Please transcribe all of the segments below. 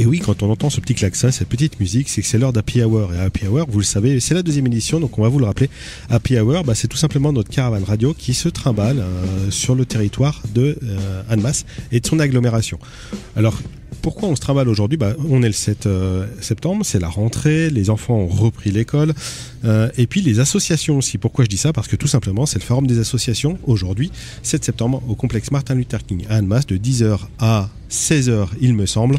Et oui, quand on entend ce petit klaxon, cette petite musique, c'est que c'est l'heure d'Happy Hour. Et Happy Hour, vous le savez, c'est la 2e édition, donc on va vous le rappeler. Happy Hour, c'est tout simplement notre caravane radio qui se trimballe sur le territoire de Annemasse et de son agglomération. Alors, pourquoi on se trimballe aujourd'hui ? On est le 7 septembre, c'est la rentrée, les enfants ont repris l'école, et puis les associations aussi. Pourquoi je dis ça ? Parce que tout simplement, c'est le forum des associations, aujourd'hui, 7 septembre, au complexe Martin Luther King à Annemasse, de 10h à 16h, il me semble.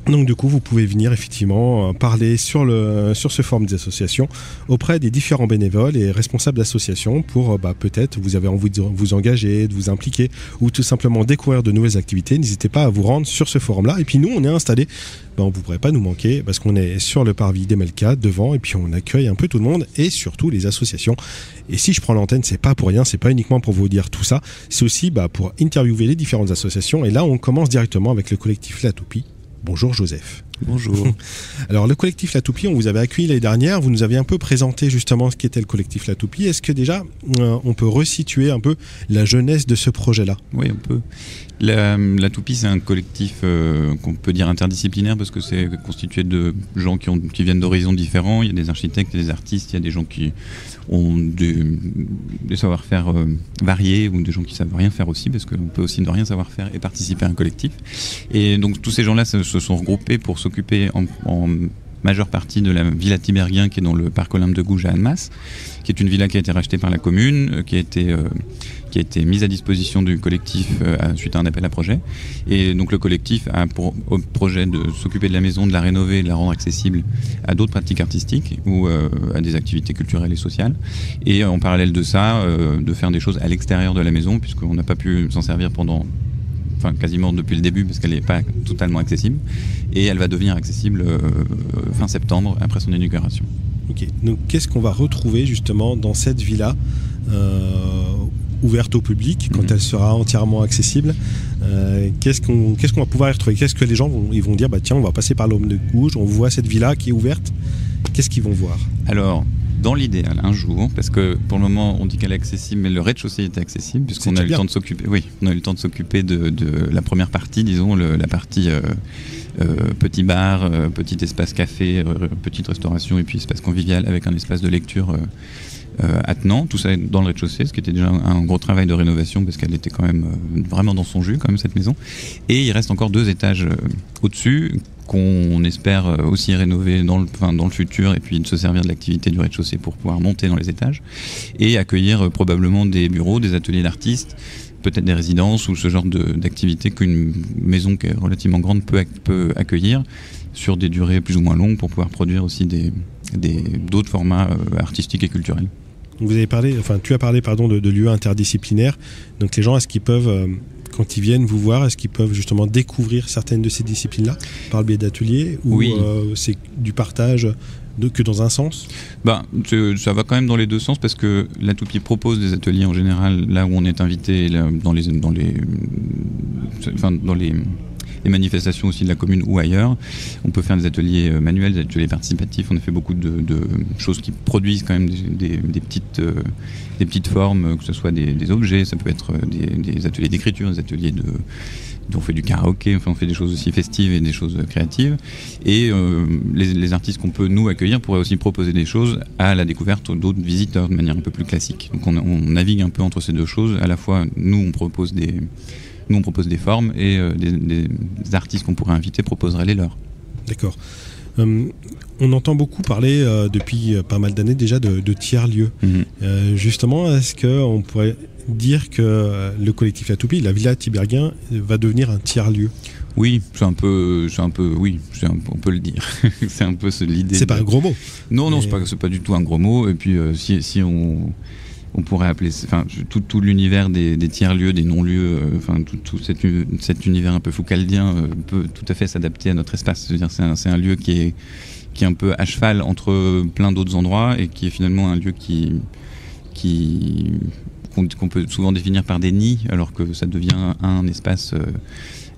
Donc du coup, vous pouvez venir effectivement parler sur ce forum des associations auprès des différents bénévoles et responsables d'associations pour peut-être vous avez envie de vous engager, de vous impliquer ou tout simplement découvrir de nouvelles activités. N'hésitez pas à vous rendre sur ce forum-là. Et puis nous, on est installés, vous ne pourrez pas nous manquer parce qu'on est sur le parvis d'Emelka devant et puis on accueille un peu tout le monde et surtout les associations. Et si je prends l'antenne, c'est pas pour rien, c'est pas uniquement pour vous dire tout ça, c'est aussi pour interviewer les différentes associations. Et là, on commence directement avec le collectif La Toupie. Bonjour Joseph. Bonjour. Alors le collectif La Toupie, on vous avait accueilli l'année dernière, vous nous aviez un peu présenté justement ce qu'était le collectif La Toupie. Est-ce que déjà on peut resituer un peu la jeunesse de ce projet-là ? Oui, on peut. La Toupie, c'est un collectif qu'on peut dire interdisciplinaire parce que c'est constitué de gens qui viennent d'horizons différents. Il y a des architectes, il y a des artistes, il y a des gens qui ont des savoir-faire variés ou des gens qui savent rien faire aussi parce qu'on peut aussi ne rien savoir faire et participer à un collectif. Et donc tous ces gens-là se sont regroupés pour s'occuper en majeure partie de la villa Tiberghien qui est dans le parc Olympe de Gouges à Annemasse, qui est une villa qui a été rachetée par la commune, qui a été mise à disposition du collectif suite à un appel à projet. Et donc le collectif a pour projet de s'occuper de la maison, de la rénover, de la rendre accessible à d'autres pratiques artistiques ou à des activités culturelles et sociales. Et en parallèle de ça, de faire des choses à l'extérieur de la maison, puisqu'on n'a pas pu s'en servir quasiment depuis le début parce qu'elle n'est pas totalement accessible et elle va devenir accessible fin septembre après son inauguration. Ok, donc qu'est-ce qu'on va retrouver justement dans cette villa ouverte au public quand elle sera entièrement accessible? Qu'est-ce qu'on va pouvoir y retrouver? Qu'est-ce que les gens vont dire tiens, on va passer par l'Homme de Gouges, on voit cette villa qui est ouverte, qu'est-ce qu'ils vont voir? Alors, dans l'idéal, un jour, parce que pour le moment on dit qu'elle est accessible, mais le rez-de-chaussée est accessible, puisqu'on a eu le temps de s'occuper. Oui, on a eu le temps de s'occuper de la première partie, disons, la partie petit bar, petit espace café, petite restauration et puis espace convivial avec un espace de lecture attenant, tout ça dans le rez-de-chaussée, ce qui était déjà un gros travail de rénovation parce qu'elle était quand même vraiment dans son jus, quand même, cette maison. Et il reste encore 2 étages au-dessus qu'on espère aussi rénover dans le futur et puis de se servir de l'activité du rez-de-chaussée pour pouvoir monter dans les étages et accueillir probablement des bureaux, des ateliers d'artistes, peut-être des résidences ou ce genre d'activité qu'une maison qui est relativement grande peut accueillir sur des durées plus ou moins longues pour pouvoir produire aussi d'autres formats artistiques et culturels. Tu as parlé de lieux interdisciplinaires. Donc les gens, est-ce qu'ils peuvent, quand ils viennent vous voir, est-ce qu'ils peuvent justement découvrir certaines de ces disciplines-là par le biais d'ateliers ou oui. C'est du partage que dans un sens? Ça va quand même dans les 2 sens parce que la Toupie propose des ateliers en général là où on est invité, dans les manifestations aussi de la commune ou ailleurs. On peut faire des ateliers manuels, des ateliers participatifs. On a fait beaucoup de choses qui produisent quand même des petites formes, que ce soit des objets, ça peut être des ateliers d'écriture, des ateliers on fait du karaoké, on fait des choses aussi festives et des choses créatives. Et les artistes qu'on peut nous accueillir pourraient aussi proposer des choses à la découverte d'autres visiteurs de manière un peu plus classique. Donc on navigue un peu entre ces 2 choses. À la fois, nous on propose des formes et des artistes qu'on pourrait inviter proposeraient les leurs. D'accord. On entend beaucoup parler depuis pas mal d'années déjà de tiers-lieux. Justement, est-ce qu'on pourrait dire que le collectif La Toupie, la villa Tiberghien, va devenir un tiers-lieu? Oui, on peut le dire. C'est un peu l'idée. C'est pas un gros mot. Non, c'est pas du tout un gros mot. Et puis si on pourrait appeler, tout l'univers des tiers-lieux, des non-lieux, tout cet univers un peu foucaldien peut tout à fait s'adapter à notre espace. C'est-à-dire, c'est un lieu qui est un peu à cheval entre plein d'autres endroits et qui est finalement un lieu qu'on peut souvent définir par des nids, alors que ça devient un espace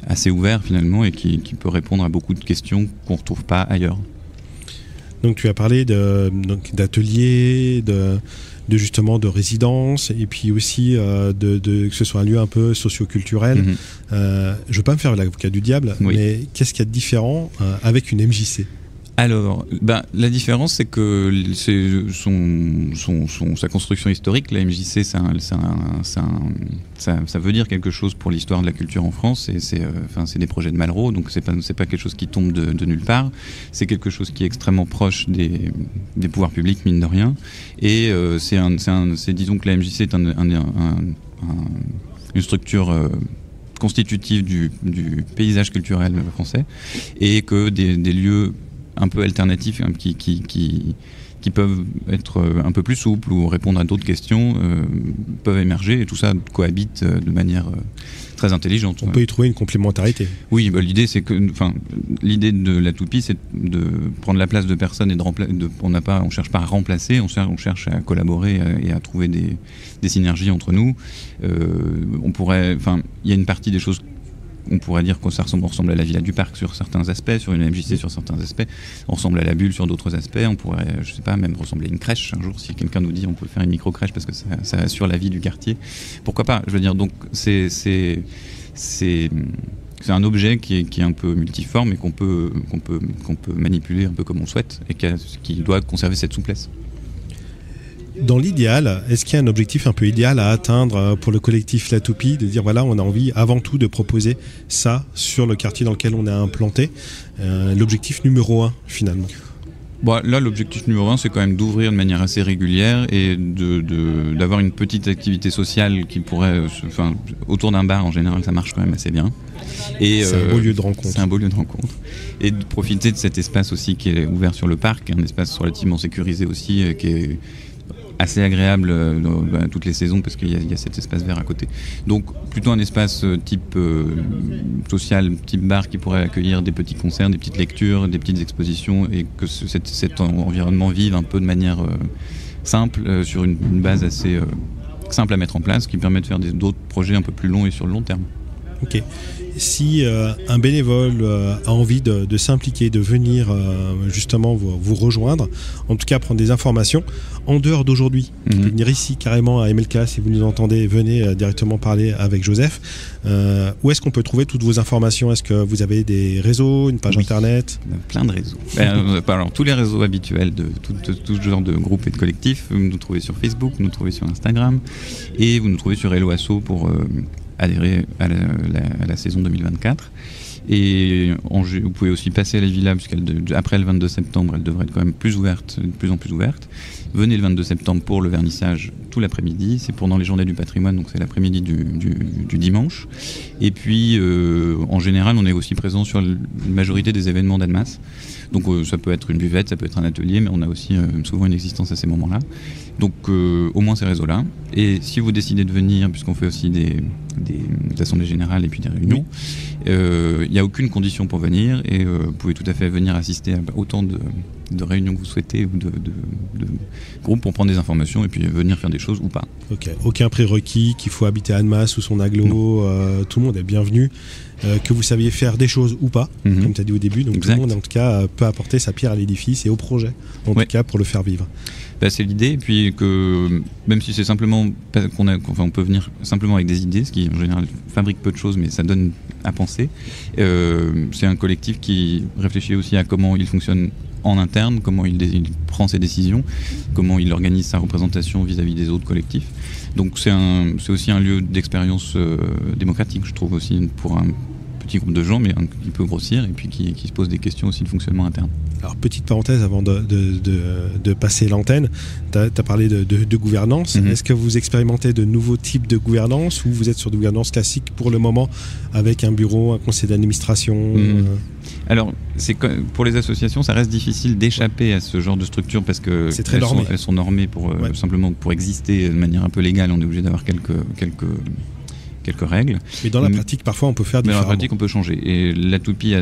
assez ouvert finalement et qui peut répondre à beaucoup de questions qu'on ne retrouve pas ailleurs. Donc tu as parlé d'ateliers, de justement de résidence, et puis aussi que ce soit un lieu un peu socio-culturel. Je veux pas me faire l'avocat du diable, mais qu'est-ce qu'il y a de différent avec une MJC ? Alors, la différence, c'est que sa construction historique, la MJC, ça veut dire quelque chose pour l'histoire de la culture en France. C'est des projets de Malraux, donc c'est pas quelque chose qui tombe de nulle part. C'est quelque chose qui est extrêmement proche des pouvoirs publics, mine de rien. Et disons que la MJC est une structure constitutive du paysage culturel français, et que des lieux un peu alternatifs, hein, qui peuvent être un peu plus souples ou répondre à d'autres questions, peuvent émerger, et tout ça cohabite de manière très intelligente. On peut y trouver une complémentarité. Oui, l'idée de la toupie, c'est de prendre la place de personnes et on cherche pas à remplacer, on cherche à collaborer et à trouver des synergies entre nous. Il y a une partie des choses. On pourrait dire que ça ressemble à la Villa du Parc sur certains aspects, sur une MJC sur certains aspects. On ressemble à la Bulle sur d'autres aspects. On pourrait, je sais pas, même ressembler à une crèche un jour, si quelqu'un nous dit on peut faire une micro-crèche parce que ça assure la vie du quartier. Pourquoi pas ? Je veux dire, donc c'est un objet qui est un peu multiforme et qu'on peut manipuler un peu comme on souhaite, et qui doit conserver cette souplesse. Dans l'idéal, est-ce qu'il y a un objectif un peu idéal à atteindre pour le collectif La Toupie, de dire voilà, on a envie avant tout de proposer ça sur le quartier dans lequel on est implanté, l'objectif numéro 1 finalement? Là, l'objectif numéro 1, c'est quand même d'ouvrir de manière assez régulière et d'avoir une petite activité sociale qui pourrait... autour d'un bar, en général, ça marche quand même assez bien. Et c'est un beau lieu de rencontre. C'est un beau lieu de rencontre. Et de profiter de cet espace aussi qui est ouvert sur le parc, un espace relativement sécurisé aussi, qui est assez agréable toutes les saisons, parce qu'il y a cet espace vert à côté. Donc plutôt un espace type social, type bar, qui pourrait accueillir des petits concerts, des petites lectures, des petites expositions, et que cet environnement vive un peu de manière simple, sur une base assez simple à mettre en place, qui permet de faire d'autres projets un peu plus longs et sur le long terme. Ok. Si un bénévole a envie de s'impliquer, de venir justement vous rejoindre, en tout cas prendre des informations, en dehors d'aujourd'hui, vous pouvez venir ici carrément à MLK, si vous nous entendez, venez directement parler avec Joseph. Où est-ce qu'on peut trouver toutes vos informations ? Est-ce que vous avez des réseaux, une page internet ? On a plein de réseaux. Alors, tous les réseaux habituels de tout genre de groupes et de collectifs, vous nous trouvez sur Facebook, vous nous trouvez sur Instagram, et vous nous trouvez sur Hello Asso pour adhérer à la saison 2024. Et vous pouvez aussi passer à la villa, puisqu'après le 22 septembre, elle devrait être quand même de plus en plus ouverte. Venez le 22 septembre pour le vernissage tout l'après-midi. C'est pendant les journées du patrimoine, donc c'est l'après-midi du dimanche. Et puis, en général, on est aussi présent sur la majorité des événements d'Annemasse. Donc ça peut être une buvette, ça peut être un atelier, mais on a aussi souvent une existence à ces moments-là. Donc au moins ces réseaux-là. Et si vous décidez de venir, puisqu'on fait aussi des assemblées générales et puis des réunions, il n'y a aucune condition pour venir, et vous pouvez tout à fait venir assister à autant de réunions que vous souhaitez, ou de groupes, pour prendre des informations et puis venir faire des choses ou pas. Ok, aucun prérequis qu'il faut habiter à Annemasse ou son agglo, tout le monde est bienvenu, que vous saviez faire des choses ou pas, comme tu as dit au début, donc exact. Tout le monde en tout cas peut apporter sa pierre à l'édifice et au projet, en tout cas pour le faire vivre. C'est l'idée, et puis que même si c'est simplement on peut venir simplement avec des idées, ce qui en général fabrique peu de choses, mais ça donne à penser. C'est un collectif qui réfléchit aussi à comment il fonctionne en interne, comment il prend ses décisions, comment il organise sa représentation vis-à-vis des autres collectifs. Donc c'est aussi un lieu d'expérience démocratique, je trouve, aussi pour un petit groupe de gens, mais qui peut grossir, et puis qui se pose des questions aussi de fonctionnement interne. Alors, petite parenthèse avant de passer l'antenne, tu as parlé de gouvernance. Est-ce que vous expérimentez de nouveaux types de gouvernance, ou vous êtes sur de gouvernance classique pour le moment, avec un bureau, un conseil d'administration Alors, pour les associations, ça reste difficile d'échapper à ce genre de structure, parce que elles sont normées simplement pour exister de manière un peu légale. On est obligé d'avoir quelques règles. Mais dans la pratique, parfois, on peut faire différemment. Dans la pratique, on peut changer. Et la toupie,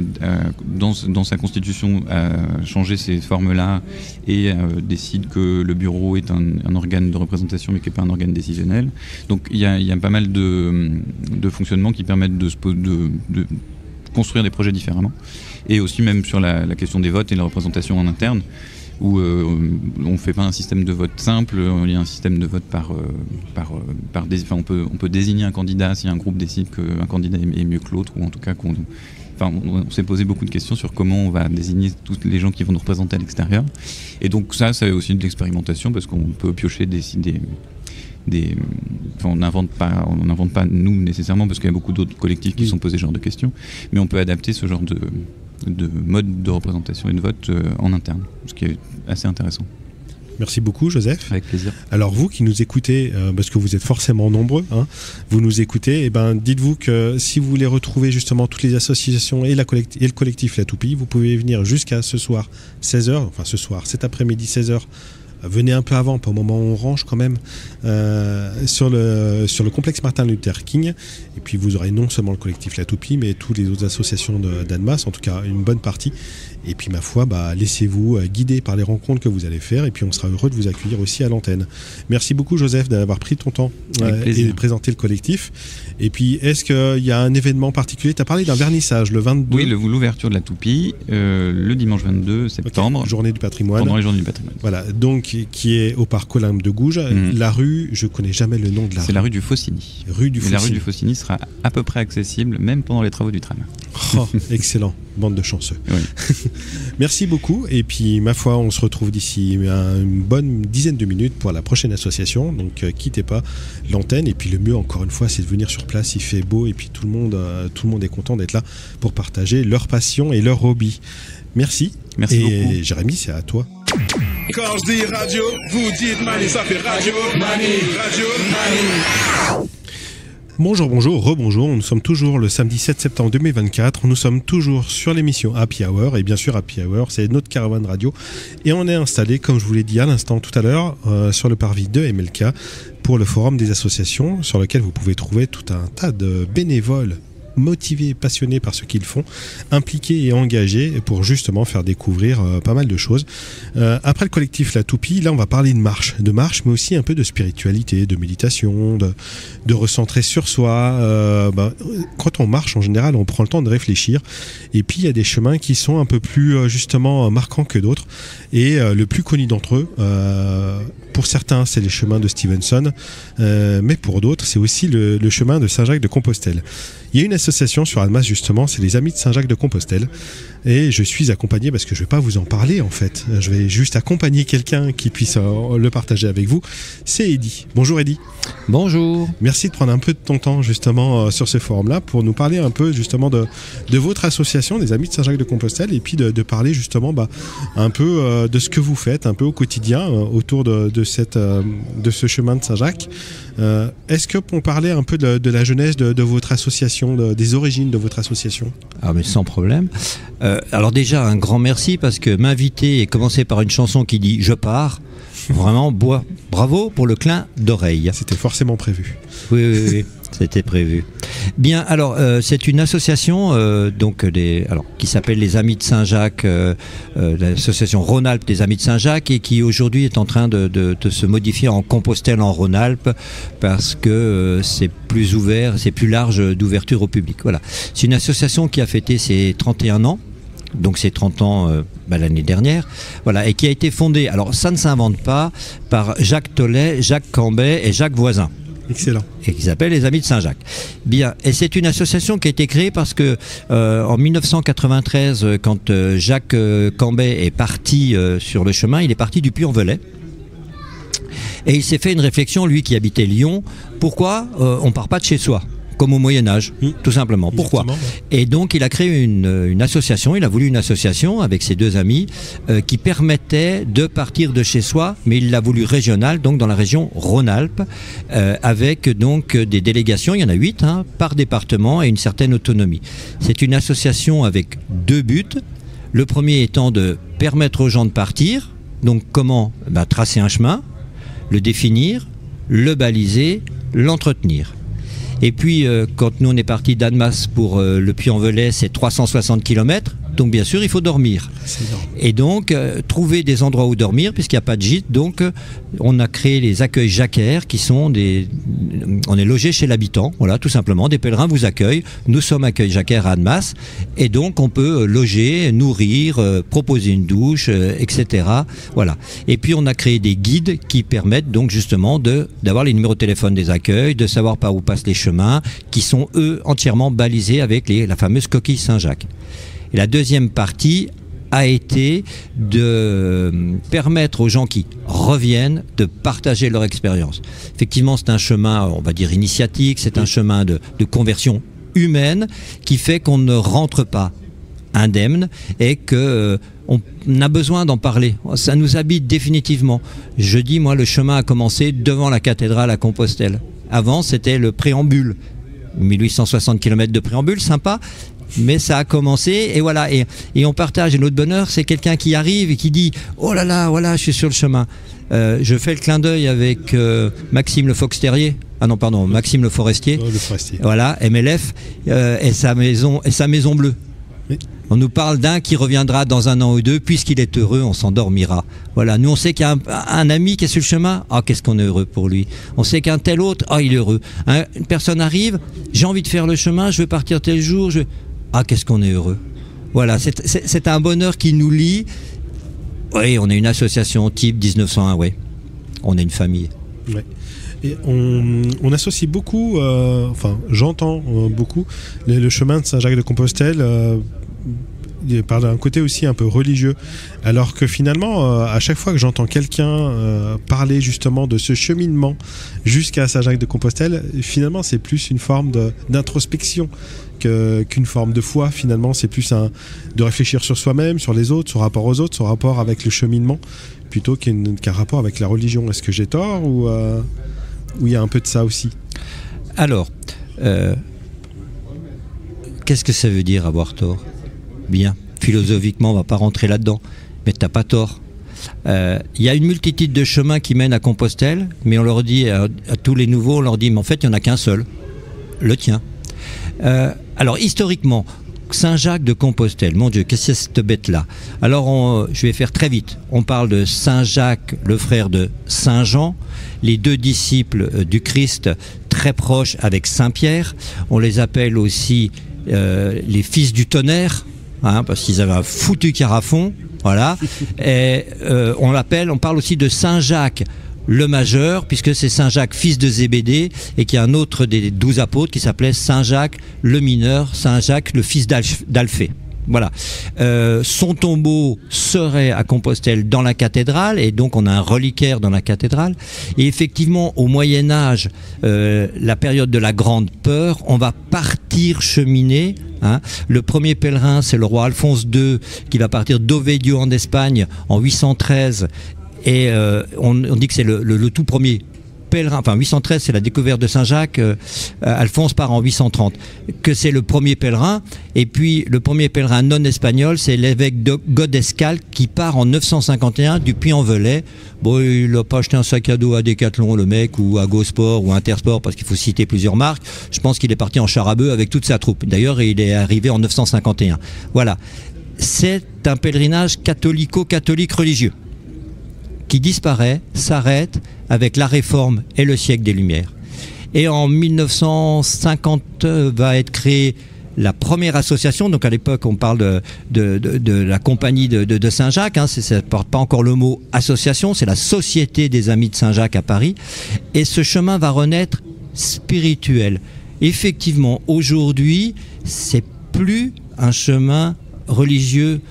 dans sa constitution, a changé ces formes-là, et décide que le bureau est un organe de représentation, mais qui n'est pas un organe décisionnel. Donc, il y a pas mal de fonctionnements qui permettent de construire des projets différemment. Et aussi, même sur la question des votes et la représentation en interne, où on fait pas un système de vote simple, il y a un système de vote on peut désigner un candidat si un groupe décide qu'un candidat est mieux que l'autre, ou en tout cas on s'est posé beaucoup de questions sur comment on va désigner tous les gens qui vont nous représenter à l'extérieur. Et donc ça, c'est aussi de l'expérimentation, parce qu'on peut piocher on n'invente pas nous nécessairement, parce qu'il y a beaucoup d'autres collectifs qui sont posés ce genre de questions, mais on peut adapter ce genre de mode de représentation et de vote en interne, ce qui est assez intéressant. Merci beaucoup, Joseph. Avec plaisir. Alors vous qui nous écoutez, parce que vous êtes forcément nombreux, vous nous écoutez, et dites-vous que si vous voulez retrouver justement toutes les associations et le collectif La Toupie, vous pouvez venir jusqu'à ce soir 16h, cet après-midi 16h. Venez un peu avant, pas au moment où on range quand même, sur le complexe Martin Luther King. Et puis vous aurez non seulement le collectif La Toupie, mais toutes les autres associations d'Annemasse, en tout cas une bonne partie. Et puis ma foi, laissez-vous guider par les rencontres que vous allez faire, et puis on sera heureux de vous accueillir aussi à l'antenne. Merci beaucoup, Joseph, d'avoir pris ton temps et de présenter le collectif. Et puis est-ce qu'il y a un événement particulier? Tu as parlé d'un vernissage le 22. Oui, l'ouverture de La Toupie, le dimanche 22 septembre. Okay. Journée du patrimoine. Pendant les journées du patrimoine. Voilà, donc qui est au parc Olympe de Gouges. La rue, je connais jamais le nom de la rue. C'est la rue du Faucigny. La rue du Faucigny sera à peu près accessible, même pendant les travaux du tram. Oh, excellent, bande de chanceux. Oui. Merci beaucoup, et puis ma foi, on se retrouve d'ici une bonne dizaine de minutes pour la prochaine association, donc quittez pas l'antenne, et puis le mieux encore une fois, c'est de venir sur place, il fait beau, et puis tout le monde est content d'être là pour partager leur passion et leur hobby. Merci beaucoup. Et Jérémy, c'est à toi. Quand je dis radio, vous dites Mani, ça fait radio, Mani, radio, Mani. Bonjour, rebonjour, nous sommes toujours le samedi 7 septembre 2024, nous sommes toujours sur l'émission Happy Hour, et bien sûr Happy Hour, c'est notre caravane radio, et on est installé, comme je vous l'ai dit à l'instant tout à l'heure, sur le parvis de MLK, pour le forum des associations, sur lequel vous pouvez trouver tout un tas de bénévoles motivés, passionnés par ce qu'ils font, impliqués et engagés pour justement faire découvrir pas mal de choses. Après le collectif La Toupie, là on va parler de marche, mais aussi un peu de spiritualité, de méditation, de recentrer sur soi. Quand on marche en général, on prend le temps de réfléchir, et puis il y a des chemins qui sont un peu plus justement marquants que d'autres, et le plus connu d'entre eux, pour certains c'est les chemins de Stevenson, mais pour d'autres c'est aussi le chemin de Saint-Jacques de Compostelle. Il y a une association sur Annemasse justement, c'est les Amis de Saint-Jacques de Compostelle, et je suis accompagné, parce que je ne vais pas vous en parler en fait, je vais juste accompagner quelqu'un qui puisse le partager avec vous, c'est Eddy. Bonjour Eddy. Bonjour. Merci de prendre un peu de ton temps justement sur ce forum-là pour nous parler un peu justement de votre association, des Amis de Saint-Jacques de Compostelle, et puis de parler justement un peu de ce que vous faites un peu au quotidien autour de ce chemin de Saint-Jacques. Est-ce que pour parler un peu de la jeunesse de votre association, des origines de votre association? Ah mais sans problème. Alors déjà un grand merci, parce que m'inviter et commencer par une chanson qui dit « Je pars », vraiment bravo pour le clin d'oreille. C'était forcément prévu. Oui, c'était prévu. Bien, alors c'est une association qui s'appelle les Amis de Saint-Jacques, l'association Rhône-Alpes des Amis de Saint-Jacques, et qui aujourd'hui est en train de se modifier en Compostelle en Rhône-Alpes, parce que c'est plus ouvert, c'est plus large d'ouverture au public. Voilà. C'est une association qui a fêté ses 31 ans. Donc c'est 30 ans l'année dernière, voilà, et qui a été fondée, alors ça ne s'invente pas, par Jacques Tollet, Jacques Cambet et Jacques Voisin. Excellent. Et qui s'appelle les Amis de Saint-Jacques. Bien, et c'est une association qui a été créée parce que en 1993, quand Jacques Cambet est parti sur le chemin, il est parti du Puy-en-Velay. Et il s'est fait une réflexion, lui qui habitait Lyon, pourquoi on ne part pas de chez soi ? Comme au Moyen-Âge, tout simplement. Pourquoi ? Et donc il a créé une association, il a voulu une association avec ses deux amis qui permettait de partir de chez soi, mais il l'a voulu régional, donc dans la région Rhône-Alpes, avec donc des délégations, il y en a 8 par département, et une certaine autonomie. C'est une association avec deux buts. Le premier étant de permettre aux gens de partir, donc comment ? Tracer un chemin, le définir, le baliser, l'entretenir. Et puis, quand nous on est parti d'Annemasse pour le Puy-en-Velay, c'est 360 km. donc bien sûr il faut dormir. C'est énorme. Et donc trouver des endroits où dormir puisqu'il n'y a pas de gîte, donc on a créé les accueils jacquaires qui sont on est logé chez l'habitant, voilà, tout simplement, des pèlerins vous accueillent, nous sommes accueil jacquaire à Annemasse, et donc on peut loger, nourrir, proposer une douche, etc. Voilà. Et puis on a créé des guides qui permettent donc justement d'avoir les numéros de téléphone des accueils, de savoir par où passent les chemins, qui sont eux entièrement balisés avec la fameuse coquille Saint-Jacques. Et la deuxième partie a été de permettre aux gens qui reviennent de partager leur expérience. Effectivement, c'est un chemin, on va dire, initiatique, c'est un chemin de conversion humaine qui fait qu'on ne rentre pas indemne et qu'on a besoin d'en parler. Ça nous habite définitivement. Je dis, moi, le chemin a commencé devant la cathédrale à Compostelle. Avant, c'était le préambule. 1860 km de préambule, sympa. Mais ça a commencé et voilà, et on partage. Et notre bonheur, c'est quelqu'un qui arrive et qui dit « Oh là là, voilà, je suis sur le chemin ». Je fais le clin d'œil avec Maxime le Fox-Terrier. Ah non, pardon, Maxime le Forestier. Oh, le Forestier. Voilà, MLF, et sa maison bleue. Oui. On nous parle d'un qui reviendra dans 1 an ou 2, puisqu'il est heureux, on s'endormira. Voilà, nous on sait qu'il y a un ami qui est sur le chemin, ah qu'est-ce qu'on est heureux pour lui. On sait qu'un tel autre, ah il est heureux. Une personne arrive, j'ai envie de faire le chemin, je veux partir tel jour, ah qu'est-ce qu'on est heureux. Voilà, c'est un bonheur qui nous lie. Oui, on est une association type 1901, oui. On est une famille. Ouais. Et on associe beaucoup, enfin j'entends beaucoup le chemin de Saint-Jacques-de-Compostelle par un côté aussi un peu religieux, alors que finalement à chaque fois que j'entends quelqu'un parler justement de ce cheminement jusqu'à Saint-Jacques-de-Compostelle, finalement c'est plus une forme d'introspection qu'une forme de foi. Finalement c'est plus de réfléchir sur soi-même, sur les autres, son rapport aux autres, son rapport avec le cheminement, plutôt qu'un rapport avec la religion. Est-ce que j'ai tort ou il y a un peu de ça aussi? Alors, qu'est-ce que ça veut dire avoir tort? Bien, philosophiquement, on ne va pas rentrer là-dedans, mais tu n'as pas tort. Il y a une multitude de chemins qui mènent à Compostelle, mais on leur dit, à tous les nouveaux, on leur dit, mais en fait, il n'y en a qu'un seul, le tien. Alors, historiquement, Saint-Jacques de Compostelle, mon Dieu, qu'est-ce que c'est cette bête-là? Alors, je vais faire très vite. On parle de Saint-Jacques, le frère de Saint-Jean, les deux disciples du Christ très proches avec Saint-Pierre. On les appelle aussi les fils du tonnerre, parce qu'ils avaient un foutu carafon. Voilà. Et on parle aussi de Saint-Jacques le majeur, puisque c'est Saint-Jacques, fils de Zébédée, et qu'il y a un autre des 12 apôtres qui s'appelait Saint-Jacques le mineur, Saint-Jacques le fils d'Alphée. Voilà. Son tombeau serait à Compostelle dans la cathédrale, et donc on a un reliquaire dans la cathédrale. Et effectivement, au Moyen-Âge, la période de la Grande Peur, on va partir cheminer. Le premier pèlerin, c'est le roi Alphonse II, qui va partir d'Ovedio en Espagne en 813. Et on dit que c'est le tout premier pèlerin, enfin 813 c'est la découverte de Saint-Jacques, Alphonse part en 830, que c'est le premier pèlerin, et puis le premier pèlerin non espagnol c'est l'évêque de Godescal qui part en 951 du Puy-en-Velay. Bon, il n'a pas acheté un sac à dos à Decathlon le mec, ou à GoSport ou Intersport, parce qu'il faut citer plusieurs marques. Je pense qu'il est parti en char à bœuf avec toute sa troupe. D'ailleurs il est arrivé en 951. Voilà, c'est un pèlerinage catholique religieux qui disparaît, s'arrête avec la Réforme et le siècle des Lumières. Et en 1950 va être créée la première association. Donc à l'époque on parle de la compagnie de Saint-Jacques, ça ne porte pas encore le mot association, c'est la Société des Amis de Saint-Jacques à Paris. Et ce chemin va renaître spirituel. Effectivement, aujourd'hui, c'est plus un chemin religieux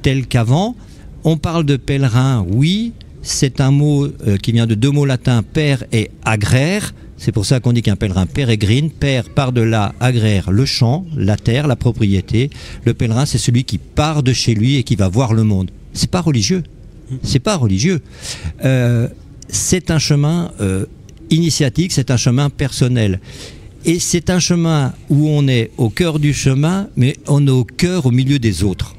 tel qu'avant. On parle de pèlerin, oui, c'est un mot qui vient de deux mots latins, père et agraire. C'est pour ça qu'on dit qu'un pèlerin pérégrine, père par-delà, agraire, le champ, la terre, la propriété. Le pèlerin, c'est celui qui part de chez lui et qui va voir le monde. C'est pas religieux. C'est pas religieux. C'est un chemin initiatique, c'est un chemin personnel. Et c'est un chemin où on est au cœur du chemin, mais on est au cœur, au milieu des autres.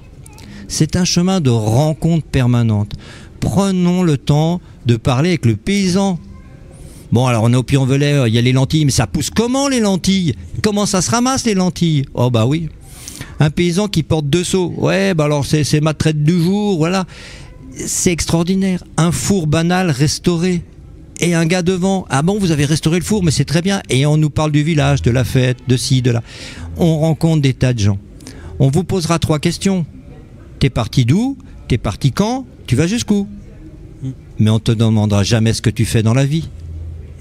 C'est un chemin de rencontre permanente. Prenons le temps de parler avec le paysan. Bon, alors on est au Puy-en-Velay, il y a les lentilles, mais ça pousse comment les lentilles? Comment ça se ramasse les lentilles? Oh bah oui. Un paysan qui porte 2 seaux. Ouais, bah alors c'est ma traite du jour, voilà. C'est extraordinaire. Un four banal restauré. Et un gars devant. Ah bon, vous avez restauré le four, mais c'est très bien. Et on nous parle du village, de la fête, de ci, de là. On rencontre des tas de gens. On vous posera 3 questions. T'es parti d'où? T'es parti quand? Tu vas jusqu'où? Mais on te demandera jamais ce que tu fais dans la vie.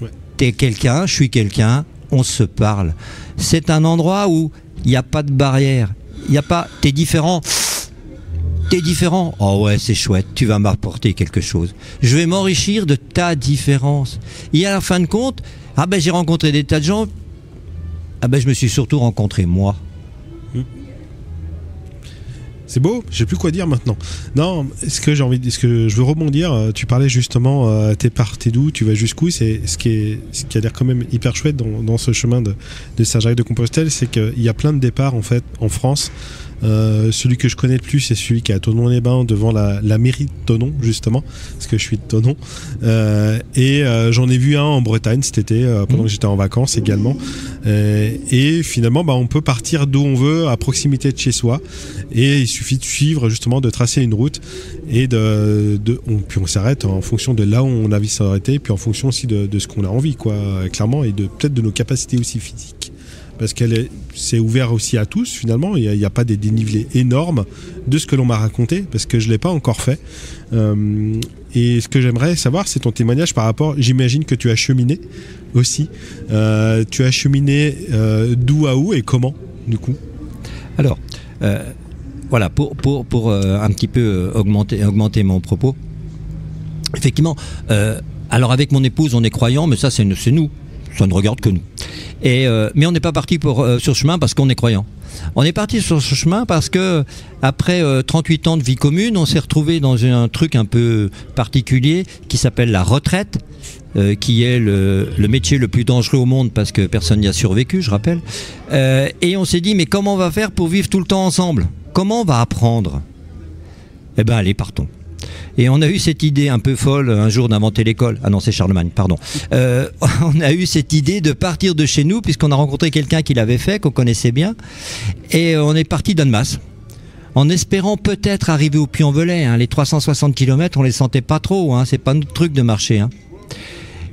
Ouais. T'es quelqu'un, je suis quelqu'un, on se parle. C'est un endroit où il n'y a pas de barrière. Il n'y a pas... T'es différent. T'es différent. Oh ouais, c'est chouette, tu vas m'apporter quelque chose. Je vais m'enrichir de ta différence. Et à la fin de compte, ah ben j'ai rencontré des tas de gens. Ah ben je me suis surtout rencontré moi. C'est beau, j'ai plus quoi dire maintenant. Non, ce que je veux rebondir, tu parlais justement, t'es parti d'où, tu vas jusqu'où, c'est ce qui a l'air quand même hyper chouette dans ce chemin de Saint-Jacques-de-Compostelle, c'est qu'il y a plein de départs en fait en France. Celui que je connais le plus, c'est celui qui est à Thonon-les-Bains, devant la mairie de Thonon, justement, parce que je suis de Thonon. Et j'en ai vu un en Bretagne cet été, pendant que j'étais en vacances également. Et finalement, on peut partir d'où on veut, à proximité de chez soi. Et il suffit de suivre, justement, de tracer une route. Et puis on s'arrête en fonction de là où on a envie de s'arrêter, et puis en fonction aussi de ce qu'on a envie, quoi, clairement, et peut-être de nos capacités aussi physiques. Parce c'est ouvert aussi à tous finalement, il n'y a pas des dénivelés énormes de ce que l'on m'a raconté, parce que je ne l'ai pas encore fait. Et ce que j'aimerais savoir, c'est ton témoignage par rapport, j'imagine que tu as cheminé aussi. Tu as cheminé d'où à où et comment, du coup? Alors, voilà, pour un petit peu augmenter mon propos. Effectivement, alors avec mon épouse, on est croyants, mais ça c'est nous. Ça ne regarde que nous. Mais on n'est pas parti sur ce chemin parce qu'on est croyant. On est parti sur ce chemin parce que après 38 ans de vie commune, on s'est retrouvé dans un truc un peu particulier qui s'appelle la retraite, qui est le métier le plus dangereux au monde parce que personne n'y a survécu, je rappelle. Et on s'est dit, mais comment on va faire pour vivre tout le temps ensemble? Comment on va apprendre? Eh bien, allez, partons. Et on a eu cette idée un peu folle un jour d'inventer l'école. Ah non, c'est Charlemagne, pardon. On a eu cette idée de partir de chez nous puisqu'on a rencontré quelqu'un qui l'avait fait, qu'on connaissait bien. Et on est parti d'Annemasse en espérant peut-être arriver au Puy-en-Velay. Les 360 km, on les sentait pas trop. C'est pas notre truc de marcher.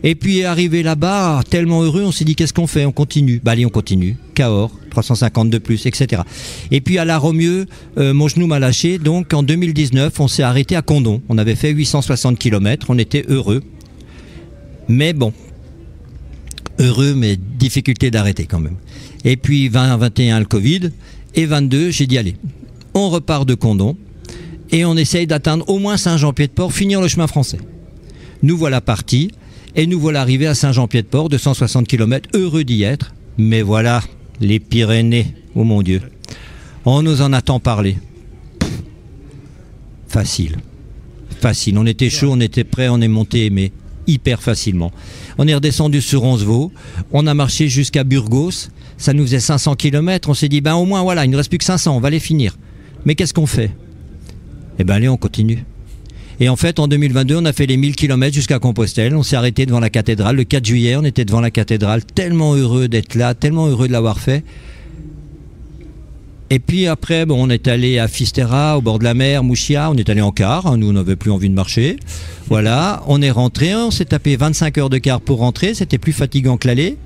Et puis arrivé là-bas, tellement heureux, on s'est dit qu'est-ce qu'on fait? On continue. Allez, on continue. Cahors, 350 de plus, etc. Et puis à la Romieux, mon genou m'a lâché. Donc en 2019, on s'est arrêté à Condom. On avait fait 860 km, on était heureux. Mais bon, heureux, mais difficulté d'arrêter quand même. Et puis 2021, le Covid. Et 22, j'ai dit allez, on repart de Condom. Et on essaye d'atteindre au moins Saint-Jean-Pied-de-Port, finir le chemin français. Nous voilà partis. Et nous voilà arrivés à Saint-Jean-Pied-de-Port, 260 km, heureux d'y être. Mais voilà, les Pyrénées, oh mon Dieu. On nous en a tant parlé. Facile. On était chaud, on était prêt, on est monté, mais hyper facilement. On est redescendu sur Roncevaux, on a marché jusqu'à Burgos, ça nous faisait 500 km, on s'est dit, au moins voilà, il ne reste plus que 500, on va les finir. Mais qu'est-ce qu'on fait? Eh bien allez, on continue. Et en fait, en 2022, on a fait les 1000 km jusqu'à Compostelle. On s'est arrêté devant la cathédrale. Le 4 juillet, on était devant la cathédrale. Tellement heureux d'être là, tellement heureux de l'avoir fait. Et puis après, on est allé à Fisterra, au bord de la mer, Mouchia. On est allé en car. Nous, on n'avait plus envie de marcher. Voilà, on est rentré. On s'est tapé 25 heures de car pour rentrer. C'était plus fatigant que l'aller.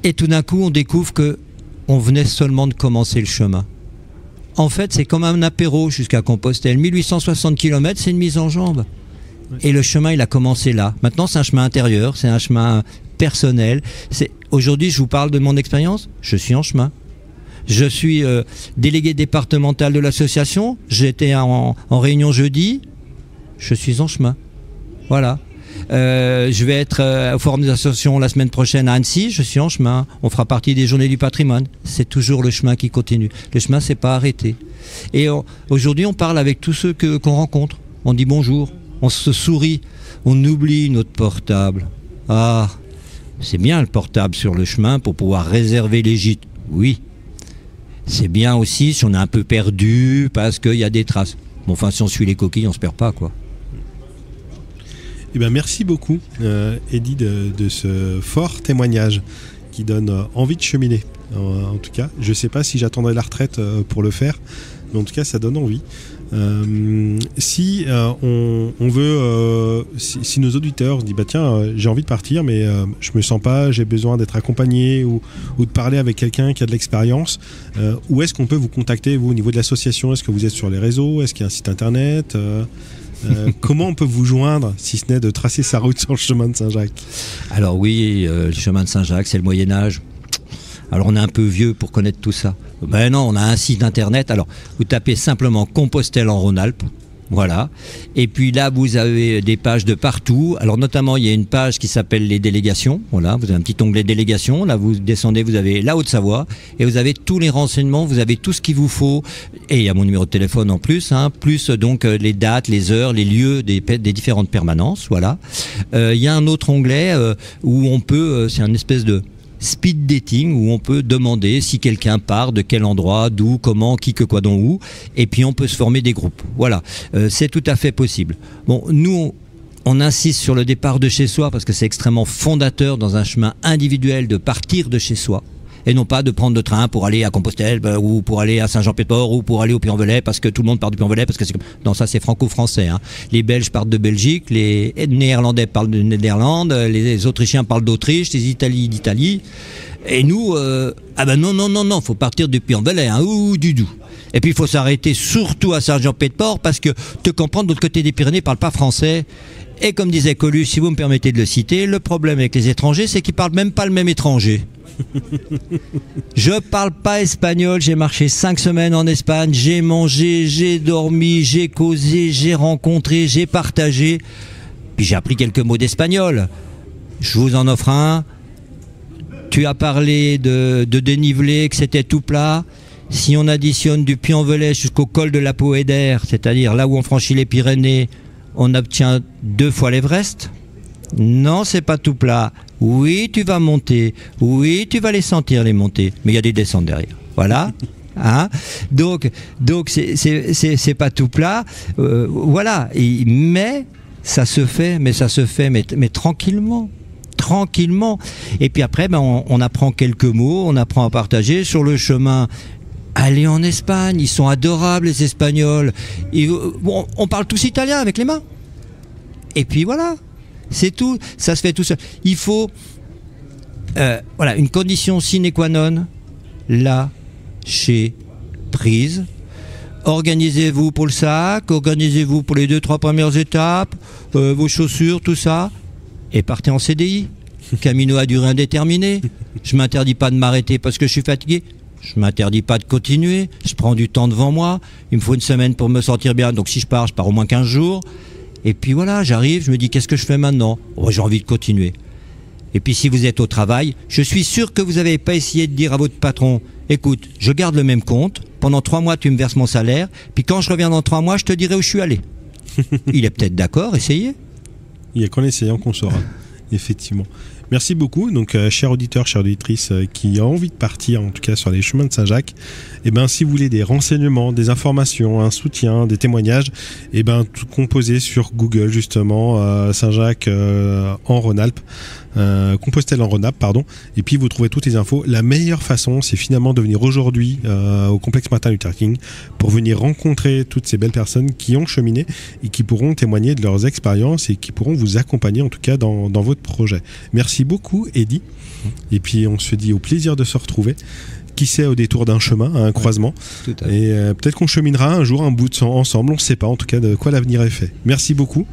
Et tout d'un coup, on découvre qu'on venait seulement de commencer le chemin. En fait, c'est comme un apéro jusqu'à Compostelle. 1860 km, c'est une mise en jambe. Et le chemin, il a commencé là. Maintenant, c'est un chemin intérieur, c'est un chemin personnel. Aujourd'hui, je vous parle de mon expérience. Je suis en chemin. Je suis délégué départemental de l'association. J'étais en réunion jeudi. Je suis en chemin. Voilà. Je vais être au forum des associations la semaine prochaine à Annecy, je suis en chemin. On fera partie des journées du patrimoine. C'est toujours le chemin qui continue. Le chemin, c'est pas arrêté. Et aujourd'hui, on parle avec tous ceux qu'on rencontre. On dit bonjour, on se sourit, on oublie notre portable. Ah, c'est bien le portable sur le chemin pour pouvoir réserver les gîtes. Oui. C'est bien aussi si on est un peu perdu parce qu'il y a des traces. Bon, enfin, si on suit les coquilles, on se perd pas, quoi. Eh bien, merci beaucoup, Eddy, de ce fort témoignage qui donne envie de cheminer. en tout cas. Je sais pas si j'attendrai la retraite pour le faire, mais en tout cas ça donne envie. Si on veut, si nos auditeurs se disent bah tiens, j'ai envie de partir, mais je me sens pas, j'ai besoin d'être accompagné ou de parler avec quelqu'un qui a de l'expérience, où est-ce qu'on peut vous contacter, vous, au niveau de l'association? Est-ce que vous êtes sur les réseaux? Est-ce qu'il y a un site internet? Comment on peut vous joindre, si ce n'est de tracer sa route sur le chemin de Saint-Jacques? Alors oui, le chemin de Saint-Jacques, c'est le Moyen-Âge. Alors on est un peu vieux pour connaître tout ça. Ben non, on a un site internet. Alors vous tapez simplement Compostelle en Rhône-Alpes. Voilà. Et puis là, vous avez des pages de partout. Alors notamment, il y a une page qui s'appelle les délégations. Voilà, vous avez un petit onglet délégations. Là, vous descendez, vous avez la Haute-Savoie et vous avez tous les renseignements. Vous avez tout ce qu'il vous faut. Et il y a mon numéro de téléphone en plus, plus donc les dates, les heures, les lieux des différentes permanences. Voilà. Il y a un autre onglet où on peut, c'est un espèce de speed dating où on peut demander si quelqu'un part, de quel endroit, d'où, comment, qui, que, quoi, dont, où, et puis on peut se former des groupes. Voilà, c'est tout à fait possible. Bon, nous, on insiste sur le départ de chez soi parce que c'est extrêmement fondateur dans un chemin individuel de partir de chez soi. Et non pas de prendre le train pour aller à Compostelle ou pour aller à Saint-Jean-Pied-de-Port ou pour aller au Puy-en-Velay parce que tout le monde part du Puy-en-Velay parce que c'est comme... Non, ça c'est franco-français. Les Belges partent de Belgique, les Néerlandais parlent de Néerlande, les Autrichiens parlent d'Autriche, les Italiens d'Italie. Et nous, non, faut partir du Puy-en-Velay ou du Doubs. Et puis il faut s'arrêter surtout à Saint-Jean-Pied-de-Port parce que te comprendre, de l'autre côté des Pyrénées, parlent pas français. Et comme disait Coluche, si vous me permettez de le citer, le problème avec les étrangers, c'est qu'ils parlent même pas le même étranger. Je parle pas espagnol, j'ai marché 5 semaines en Espagne, j'ai mangé, j'ai dormi, j'ai causé, j'ai rencontré, j'ai partagé, puis j'ai appris quelques mots d'espagnol. Je vous en offre un. Tu as parlé de dénivelé, que c'était tout plat. Si on additionne du Puy-en-Velay jusqu'au col de la Poédère, c'est-à-dire là où on franchit les Pyrénées, on obtient 2 fois l'Everest. Non, c'est pas tout plat. Oui, tu vas monter. Oui, tu vas les sentir, les montées. Mais il y a des descentes derrière. Voilà. Donc c'est pas tout plat. Voilà. Mais ça se fait, mais tranquillement. Tranquillement. Et puis après, on apprend quelques mots, on apprend à partager sur le chemin. Allez en Espagne, ils sont adorables, les Espagnols. On parle tous italien avec les mains. Et puis voilà. C'est tout, ça se fait tout seul. Il faut, une condition sine qua non, lâcher prise. Organisez-vous pour le sac, organisez-vous pour les 2-3 premières étapes, vos chaussures, tout ça, et partez en CDI. Camino à durée indéterminée. Je m'interdis pas de m'arrêter parce que je suis fatigué. Je m'interdis pas de continuer. Je prends du temps devant moi. Il me faut une semaine pour me sentir bien. Donc si je pars au moins 15 jours. Et puis voilà, j'arrive, je me dis qu'est-ce que je fais maintenant ? J'ai envie de continuer. Et puis si vous êtes au travail, je suis sûr que vous n'avez pas essayé de dire à votre patron, écoute, je garde le même compte, pendant 3 mois tu me verses mon salaire, puis quand je reviens dans 3 mois, je te dirai où je suis allé. Il est peut-être d'accord, essayez. Il n'y a qu'en essayant qu'on saura, effectivement. Merci beaucoup. Donc, chers auditeurs, chères auditrices qui ont envie de partir, en tout cas sur les chemins de Saint-Jacques, si vous voulez des renseignements, des informations, un soutien, des témoignages, tout composez sur Google justement Saint-Jacques en Rhône-Alpes. Compostelle en Rhône-Alpes, pardon, et puis vous trouvez toutes les infos. La meilleure façon, c'est finalement de venir aujourd'hui au complexe Martin Luther King pour venir rencontrer toutes ces belles personnes qui ont cheminé et qui pourront témoigner de leurs expériences et qui pourront vous accompagner en tout cas dans votre projet. Merci beaucoup, Eddy. Et puis on se dit au plaisir de se retrouver. Qui sait, au détour d'un chemin, à un croisement. Et peut-être qu'on cheminera un jour un bout de sang ensemble, on ne sait pas en tout cas de quoi l'avenir est fait. Merci beaucoup.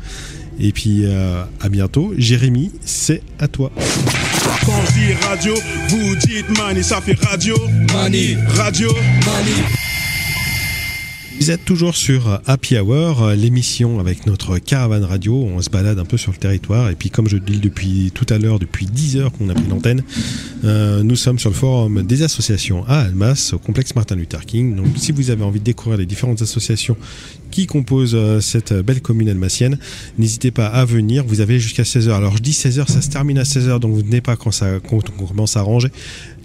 Et puis à bientôt. Jérémy, c'est à toi. Quand je dis radio, vous dites Mani, ça fait radio. Mani, radio, Mani. Vous êtes toujours sur Happy Hour, l'émission avec notre caravane radio. On se balade un peu sur le territoire. Et puis, comme je le dis depuis tout à l'heure, depuis 10 heures qu'on a pris l'antenne, nous sommes sur le forum des associations à Almas, au complexe Martin Luther King. Donc, si vous avez envie de découvrir les différentes associations qui composent cette belle commune almacienne, n'hésitez pas à venir. Vous avez jusqu'à 16h. Alors, je dis 16h, ça se termine à 16h, donc vous venez pas quand on commence à ranger.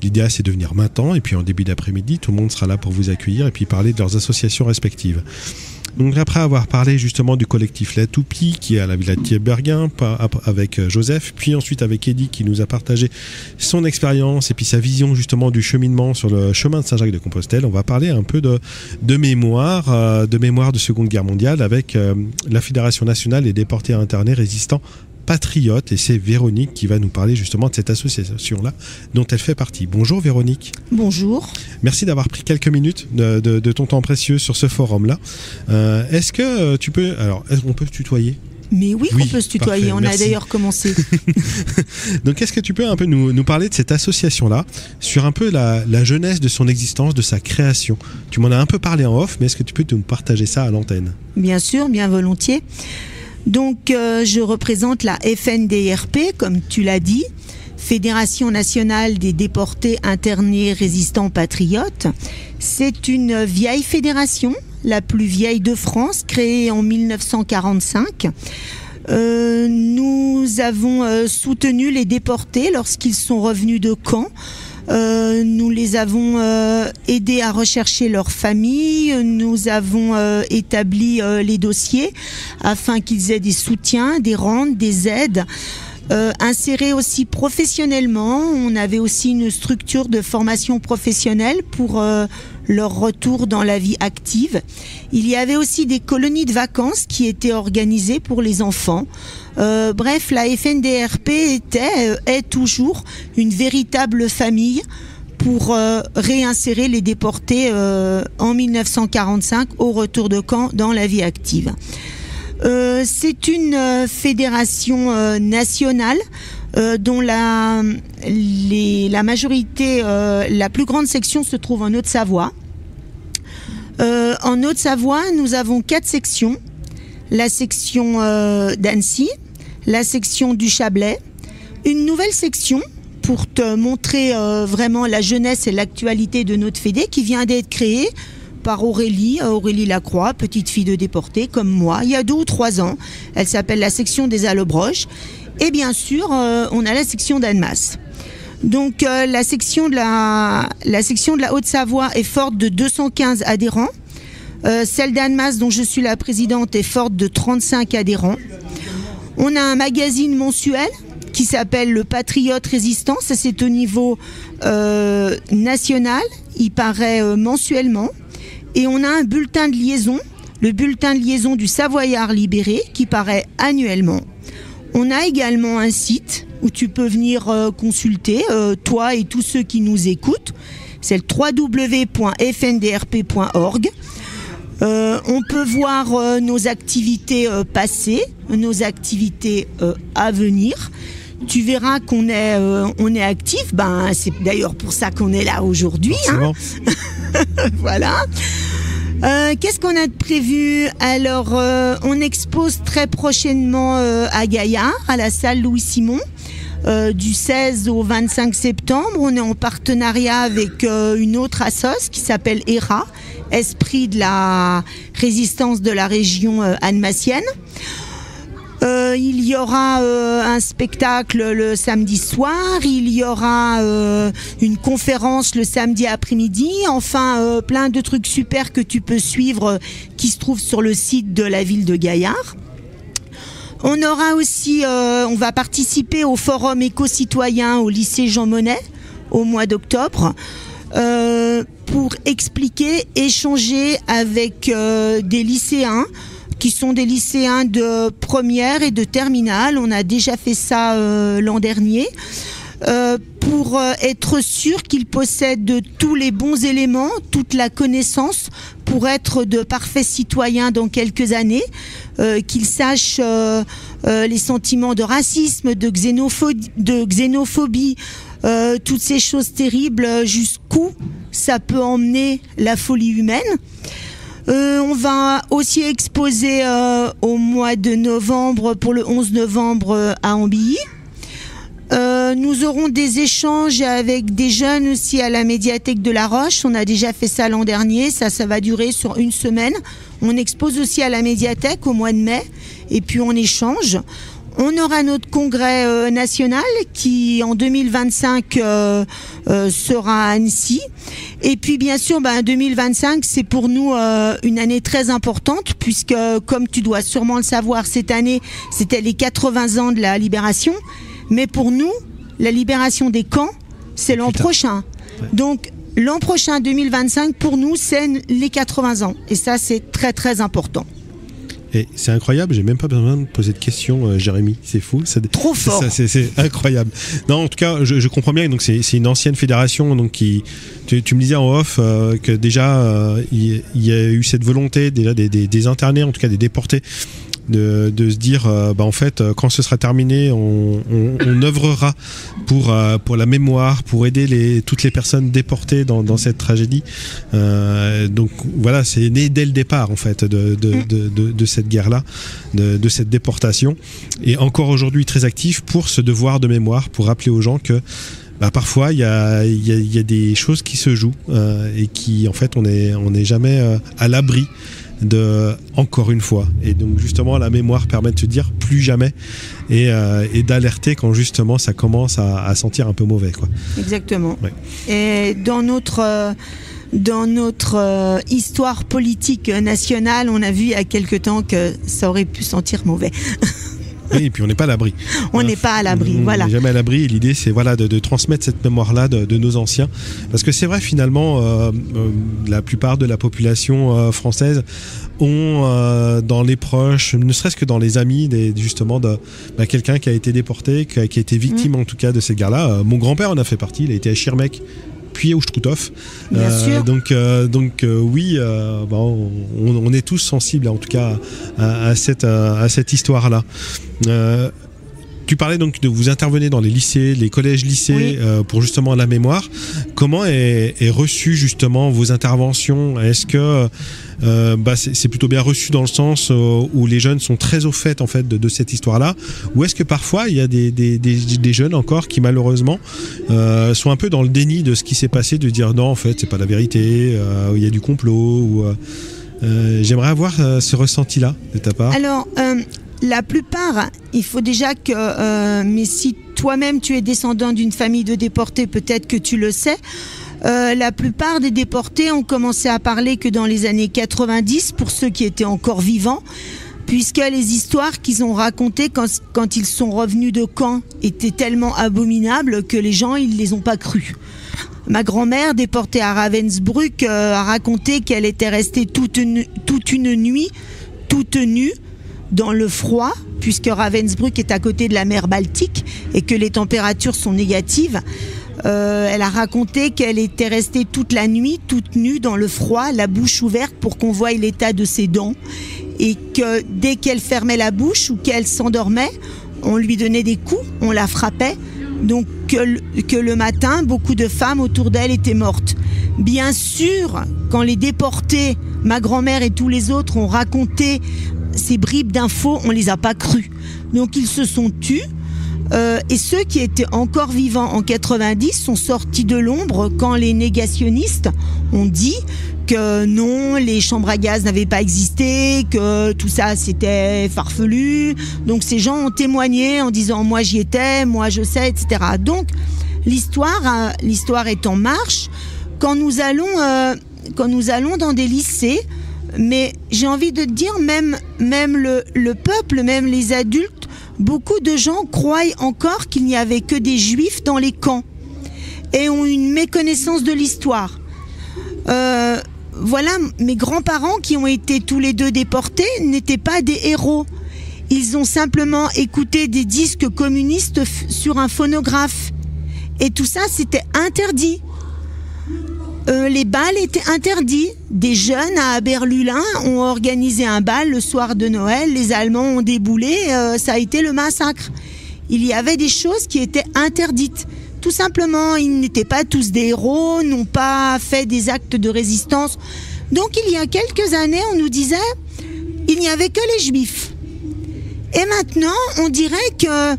L'idéal, c'est de venir maintenant, et puis en début d'après-midi, tout le monde sera là pour vous accueillir et puis parler de leurs associations respectives. Donc après avoir parlé justement du collectif La Toupie qui est à la Villa de Thieberguin avec Joseph, puis ensuite avec Eddy qui nous a partagé son expérience et puis sa vision justement du cheminement sur le chemin de Saint-Jacques-de-Compostelle, on va parler un peu de mémoire de Seconde Guerre mondiale avec la Fédération nationale des déportés internés résistants patriotes, et c'est Véronique qui va nous parler justement de cette association-là dont elle fait partie. Bonjour Véronique. Bonjour. Merci d'avoir pris quelques minutes de ton temps précieux sur ce forum-là. Est-ce que tu peux... Alors, est-ce qu'on peut se tutoyer ? Mais oui, on peut se tutoyer, parfait, on merci. a d'ailleurs commencé. Donc est-ce que tu peux un peu nous parler de cette association-là, sur un peu la jeunesse de son existence, de sa création ? Tu m'en as un peu parlé en off, mais est-ce que tu peux nous partager ça à l'antenne ? Bien sûr, bien volontiers. Donc je représente la FNDRP, comme tu l'as dit, Fédération nationale des déportés internés résistants patriotes. C'est une vieille fédération, la plus vieille de France, créée en 1945. Nous avons soutenu les déportés lorsqu'ils sont revenus de camp. Nous les avons aidés à rechercher leur famille, nous avons établi les dossiers afin qu'ils aient des soutiens, des rentes, des aides. Insérés aussi professionnellement, on avait aussi une structure de formation professionnelle pour leur retour dans la vie active. Il y avait aussi des colonies de vacances qui étaient organisées pour les enfants. Bref, la FNDRP est toujours une véritable famille pour réinsérer les déportés en 1945 au retour de camp dans la vie active. C'est une fédération nationale dont la majorité, la plus grande section se trouve en Haute-Savoie. En Haute-Savoie, nous avons 4 sections. La section d'Annecy, la section du Chablais, une nouvelle section pour te montrer vraiment la jeunesse et l'actualité de notre fédé qui vient d'être créée par Aurélie Lacroix, petite fille de déportée comme moi, il y a 2 ou 3 ans. Elle s'appelle la section des Allobroches. Et bien sûr, on a la section d'Annemasse. Donc la section de la Haute-Savoie est forte de 215 adhérents. Celle d'Annemasse, dont je suis la présidente, est forte de 35 adhérents. On a un magazine mensuel qui s'appelle Le Patriote Résistant. Ça, c'est au niveau national. Il paraît mensuellement. Et on a un bulletin de liaison, le bulletin de liaison du Savoyard libéré, qui paraît annuellement. On a également un site où tu peux venir consulter, toi et tous ceux qui nous écoutent. C'est le www.fndrp.org. On peut voir nos activités passées, nos activités à venir. Tu verras qu'on est actif. C'est d'ailleurs pour ça qu'on est là aujourd'hui. Hein. Voilà. Qu'est-ce qu'on a de prévu ? Alors, on expose très prochainement à Gaillard, à la salle Louis-Simon, du 16 au 25 septembre. On est en partenariat avec une autre assoce qui s'appelle ERA, Esprit de la résistance de la région annemassienne. Il y aura un spectacle le samedi soir, il y aura une conférence le samedi après-midi, enfin plein de trucs super que tu peux suivre qui se trouvent sur le site de la ville de Gaillard. On aura aussi, on va participer au forum éco-citoyen au lycée Jean Monnet au mois d'octobre. Pour expliquer, échanger avec des lycéens qui sont des lycéens de première et de terminale. On a déjà fait ça l'an dernier. Pour être sûr qu'ils possèdent tous les bons éléments, toute la connaissance pour être de parfaits citoyens dans quelques années, qu'ils sachent les sentiments de racisme, de xénophobie, toutes ces choses terribles, jusqu'où ça peut emmener la folie humaine. On va aussi exposer au mois de novembre, pour le 11 novembre à Ambilly. Nous aurons des échanges avec des jeunes aussi à la médiathèque de La Roche. On a déjà fait ça l'an dernier, ça va durer sur 1 semaine. On expose aussi à la médiathèque au mois de mai et puis on échange. On aura notre congrès national qui en 2025 sera à Annecy. Et puis bien sûr, 2025 c'est pour nous une année très importante puisque comme tu dois sûrement le savoir, cette année c'était les 80 ans de la libération. Mais pour nous, la libération des camps, c'est l'an prochain. Ouais. Donc l'an prochain, 2025, pour nous, c'est les 80 ans. Et ça, c'est très, très important. Et c'est incroyable, j'ai même pas besoin de poser de questions, Jérémy, c'est fou. Trop fort. C'est incroyable. Non, en tout cas, je comprends bien. Donc c'est une ancienne fédération, donc tu me disais en off que déjà il y a eu cette volonté déjà des internés, en tout cas des déportés, de se dire en fait quand ce sera terminé on œuvrera pour la mémoire, pour aider toutes les personnes déportées dans cette tragédie. Donc voilà, c'est né dès le départ en fait de cette guerre-là, de cette déportation, et encore aujourd'hui très actif pour ce devoir de mémoire, pour rappeler aux gens que parfois il y a des choses qui se jouent et qui en fait on n'est jamais à l'abri encore une fois. Et donc justement la mémoire permet de se dire plus jamais et d'alerter quand justement ça commence à sentir un peu mauvais, quoi. Exactement. Ouais. Et dans notre histoire politique nationale, on a vu il y a quelque temps que ça aurait pu sentir mauvais. Oui, et puis on n'est pas à l'abri. On n'est pas à l'abri, voilà. On n'est jamais à l'abri, et l'idée c'est de transmettre cette mémoire-là de nos anciens. Parce que c'est vrai, finalement, la plupart de la population française ont dans les proches, ne serait-ce que dans les amis, justement, quelqu'un qui a été déporté, qui a été victime en tout cas de cette guerre-là. Mon grand-père en a fait partie, il a été à Schirmeck, puis à Ustruthof. Bien sûr. Donc oui, on est tous sensibles en tout cas à cette histoire-là. Tu parlais donc de vous intervenir dans les lycées, les collèges-lycées, oui. Pour justement la mémoire. Comment est reçu justement vos interventions ? Est-ce que c'est plutôt bien reçu dans le sens où les jeunes sont très au fait en fait de cette histoire-là, ou est-ce que parfois il y a des jeunes encore qui malheureusement sont un peu dans le déni de ce qui s'est passé, de dire non en fait c'est pas la vérité, il y a du complot, j'aimerais avoir ce ressenti-là de ta part. Alors la plupart, il faut déjà que, mais si toi-même tu es descendant d'une famille de déportés, peut-être que tu le sais, la plupart des déportés ont commencé à parler que dans les années 90, pour ceux qui étaient encore vivants, puisque les histoires qu'ils ont racontées quand ils sont revenus de camp étaient tellement abominables que les gens, ils les ont pas crues. Ma grand-mère, déportée à Ravensbrück, a raconté qu'elle était restée toute une nuit, toute nue, dans le froid, puisque Ravensbrück est à côté de la mer Baltique et que les températures sont négatives. Elle a raconté qu'elle était restée toute la nuit, toute nue dans le froid, la bouche ouverte pour qu'on voie l'état de ses dents, et que dès qu'elle fermait la bouche ou qu'elle s'endormait, on lui donnait des coups, on la frappait. Donc que le matin, beaucoup de femmes autour d'elle étaient mortes. Bien sûr, quand les déportés, ma grand-mère et tous les autres ont raconté ces bribes d'infos, on les a pas crus. Donc ils se sont tus. Et ceux qui étaient encore vivants en 90 sont sortis de l'ombre quand les négationnistes ont dit que non, les chambres à gaz n'avaient pas existé, que tout ça c'était farfelu. Donc ces gens ont témoigné en disant moi j'y étais, moi je sais, etc. Donc l'histoire est en marche. Quand nous allons dans des lycées, mais j'ai envie de te dire, même le peuple, même les adultes, beaucoup de gens croient encore qu'il n'y avait que des juifs dans les camps et ont une méconnaissance de l'histoire. Voilà, mes grands-parents qui ont été tous les deux déportés n'étaient pas des héros. Ils ont simplement écouté des disques communistes sur un phonographe. Et tout ça, c'était interdit. Les bals étaient interdits. Des jeunes à Berlulin ont organisé un bal le soir de Noël. Les Allemands ont déboulé. Ça a été le massacre. Il y avait des choses qui étaient interdites. Tout simplement, ils n'étaient pas tous des héros, n'ont pas fait des actes de résistance. Donc il y a quelques années, on nous disait il n'y avait que les juifs. Et maintenant, on dirait que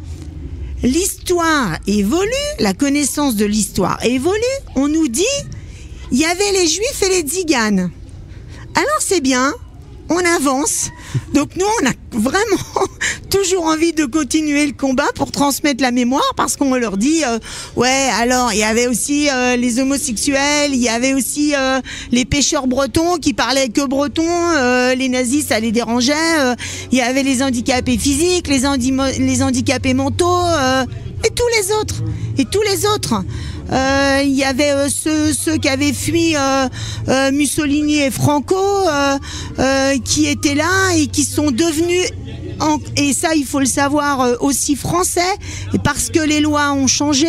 l'histoire évolue, la connaissance de l'histoire évolue. On nous dit il y avait les juifs et les tziganes. Alors c'est bien, on avance. Donc nous, on a vraiment toujours envie de continuer le combat pour transmettre la mémoire, parce qu'on leur dit, ouais, alors il y avait aussi les homosexuels, il y avait aussi les pêcheurs bretons qui parlaient que breton, les nazis ça les dérangeait, il y avait les handicapés physiques, les handicapés mentaux, et tous les autres. Il y avait ceux qui avaient fui Mussolini et Franco, qui étaient là et qui sont devenus, et ça il faut le savoir, aussi français, et parce que les lois ont changé.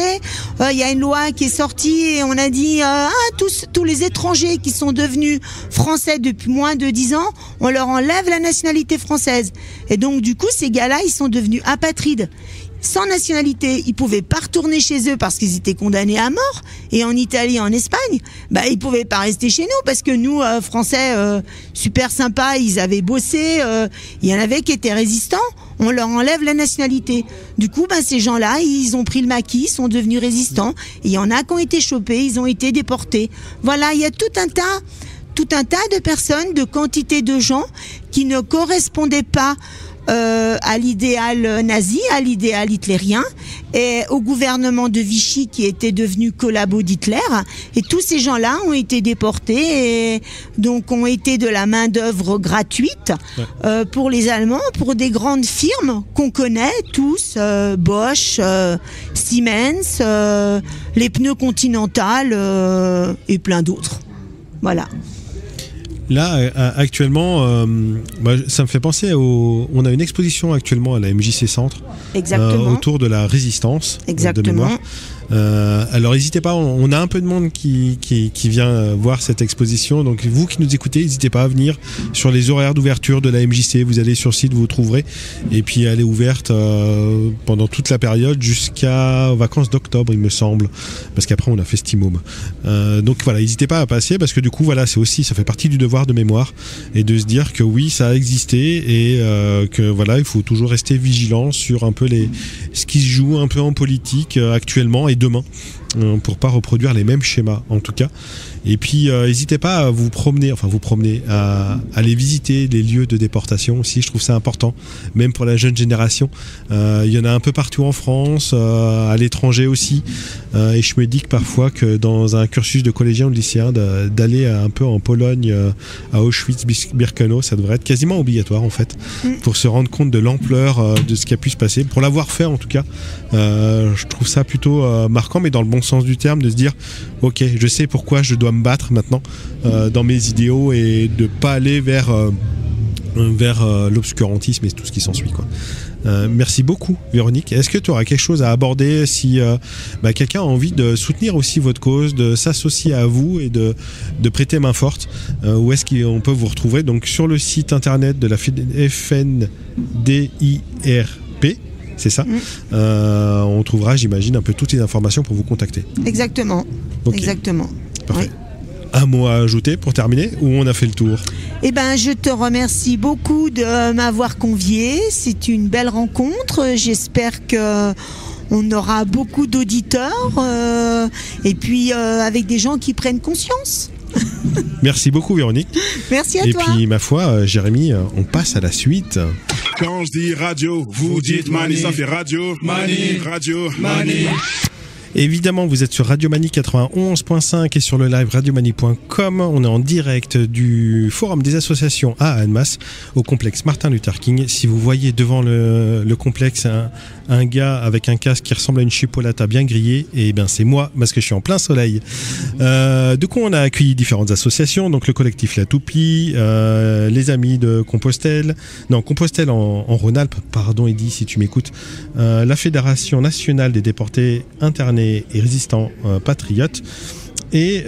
Il y a une loi qui est sortie et on a dit tous les étrangers qui sont devenus français depuis moins de 10 ans, on leur enlève la nationalité française. Et donc du coup ces gars-là ils sont devenus apatrides. Sans nationalité, ils pouvaient pas retourner chez eux parce qu'ils étaient condamnés à mort. Et en Italie, en Espagne, ils pouvaient pas rester chez nous parce que nous, Français, super sympas, ils avaient bossé. Il y en avait qui étaient résistants. On leur enlève la nationalité. Du coup, ces gens-là, ils ont pris le maquis, ils sont devenus résistants. Et il y en a qui ont été chopés, ils ont été déportés. Voilà, il y a tout un tas de personnes, de quantité de gens qui ne correspondaient pas à l'idéal nazi, à l'idéal hitlérien, et au gouvernement de Vichy qui était devenu collabo d'Hitler. Et tous ces gens-là ont été déportés et donc ont été de la main-d'œuvre gratuite pour les Allemands, pour des grandes firmes qu'on connaît tous, Bosch, Siemens, les pneus Continental et plein d'autres. Voilà. Là, actuellement, ça me fait penser on a une exposition actuellement à la MJC Centre. Exactement. Autour de la résistance. Exactement. De mémoire. Alors n'hésitez pas, on a un peu de monde qui vient voir cette exposition, donc vous qui nous écoutez, n'hésitez pas à venir sur les horaires d'ouverture de la MJC, vous allez sur le site, vous trouverez, et puis elle est ouverte pendant toute la période jusqu'à vacances d'octobre il me semble, parce qu'après on a Festimum. Donc voilà, n'hésitez pas à passer, parce que du coup voilà, ça fait partie du devoir de mémoire, et de se dire que oui, ça a existé, et que voilà, il faut toujours rester vigilant sur un peu ce qui se joue un peu en politique actuellement et demain, pour pas reproduire les mêmes schémas en tout cas. Et puis n'hésitez pas à vous promener, à aller visiter les lieux de déportation aussi, je trouve ça important, même pour la jeune génération. Il y en a un peu partout en France, à l'étranger aussi, et je me dis que parfois que dans un cursus de collégien ou de lycéen, d'aller un peu en Pologne, à Auschwitz-Birkenau, ça devrait être quasiment obligatoire en fait, pour se rendre compte de l'ampleur de ce qui a pu se passer, pour l'avoir fait en tout cas. Je trouve ça plutôt marquant, mais dans le bon sens du terme, de se dire ok, je sais pourquoi je dois me battre maintenant dans mes idéaux, et de pas aller vers l'obscurantisme et tout ce qui s'ensuit, quoi. Merci beaucoup Véronique. Est-ce que tu auras quelque chose à aborder si quelqu'un a envie de soutenir aussi votre cause, de s'associer à vous et de prêter main forte? Où est-ce qu'on peut vous retrouver? Donc sur le site internet de la FNDIRP, c'est ça. On trouvera, j'imagine, un peu toutes les informations pour vous contacter. Exactement. Okay. Exactement. Parfait. Oui. Un mot à ajouter pour terminer, ou on a fait le tour? Je te remercie beaucoup de m'avoir convié. C'est une belle rencontre. J'espère que on aura beaucoup d'auditeurs, et puis avec des gens qui prennent conscience. Merci beaucoup Véronique. Merci à toi. Et puis ma foi, Jérémy, on passe à la suite. Quand je dis radio, vous dites Mani, ça fait radio, Mani, radio, Mani. Évidemment, vous êtes sur Radio Mani 91.5 et sur le live radiomani.com. On est en direct du forum des associations à Annemasse, au complexe Martin Luther King. Si vous voyez devant le complexe un gars avec un casque qui ressemble à une chipolata bien grillée, c'est moi, parce que je suis en plein soleil. Du coup, on a accueilli différentes associations, donc le collectif La Toupie, les amis de Compostelle en Rhône-Alpes, pardon Eddy si tu m'écoutes, la Fédération nationale des déportés internés et résistants patriotes. Et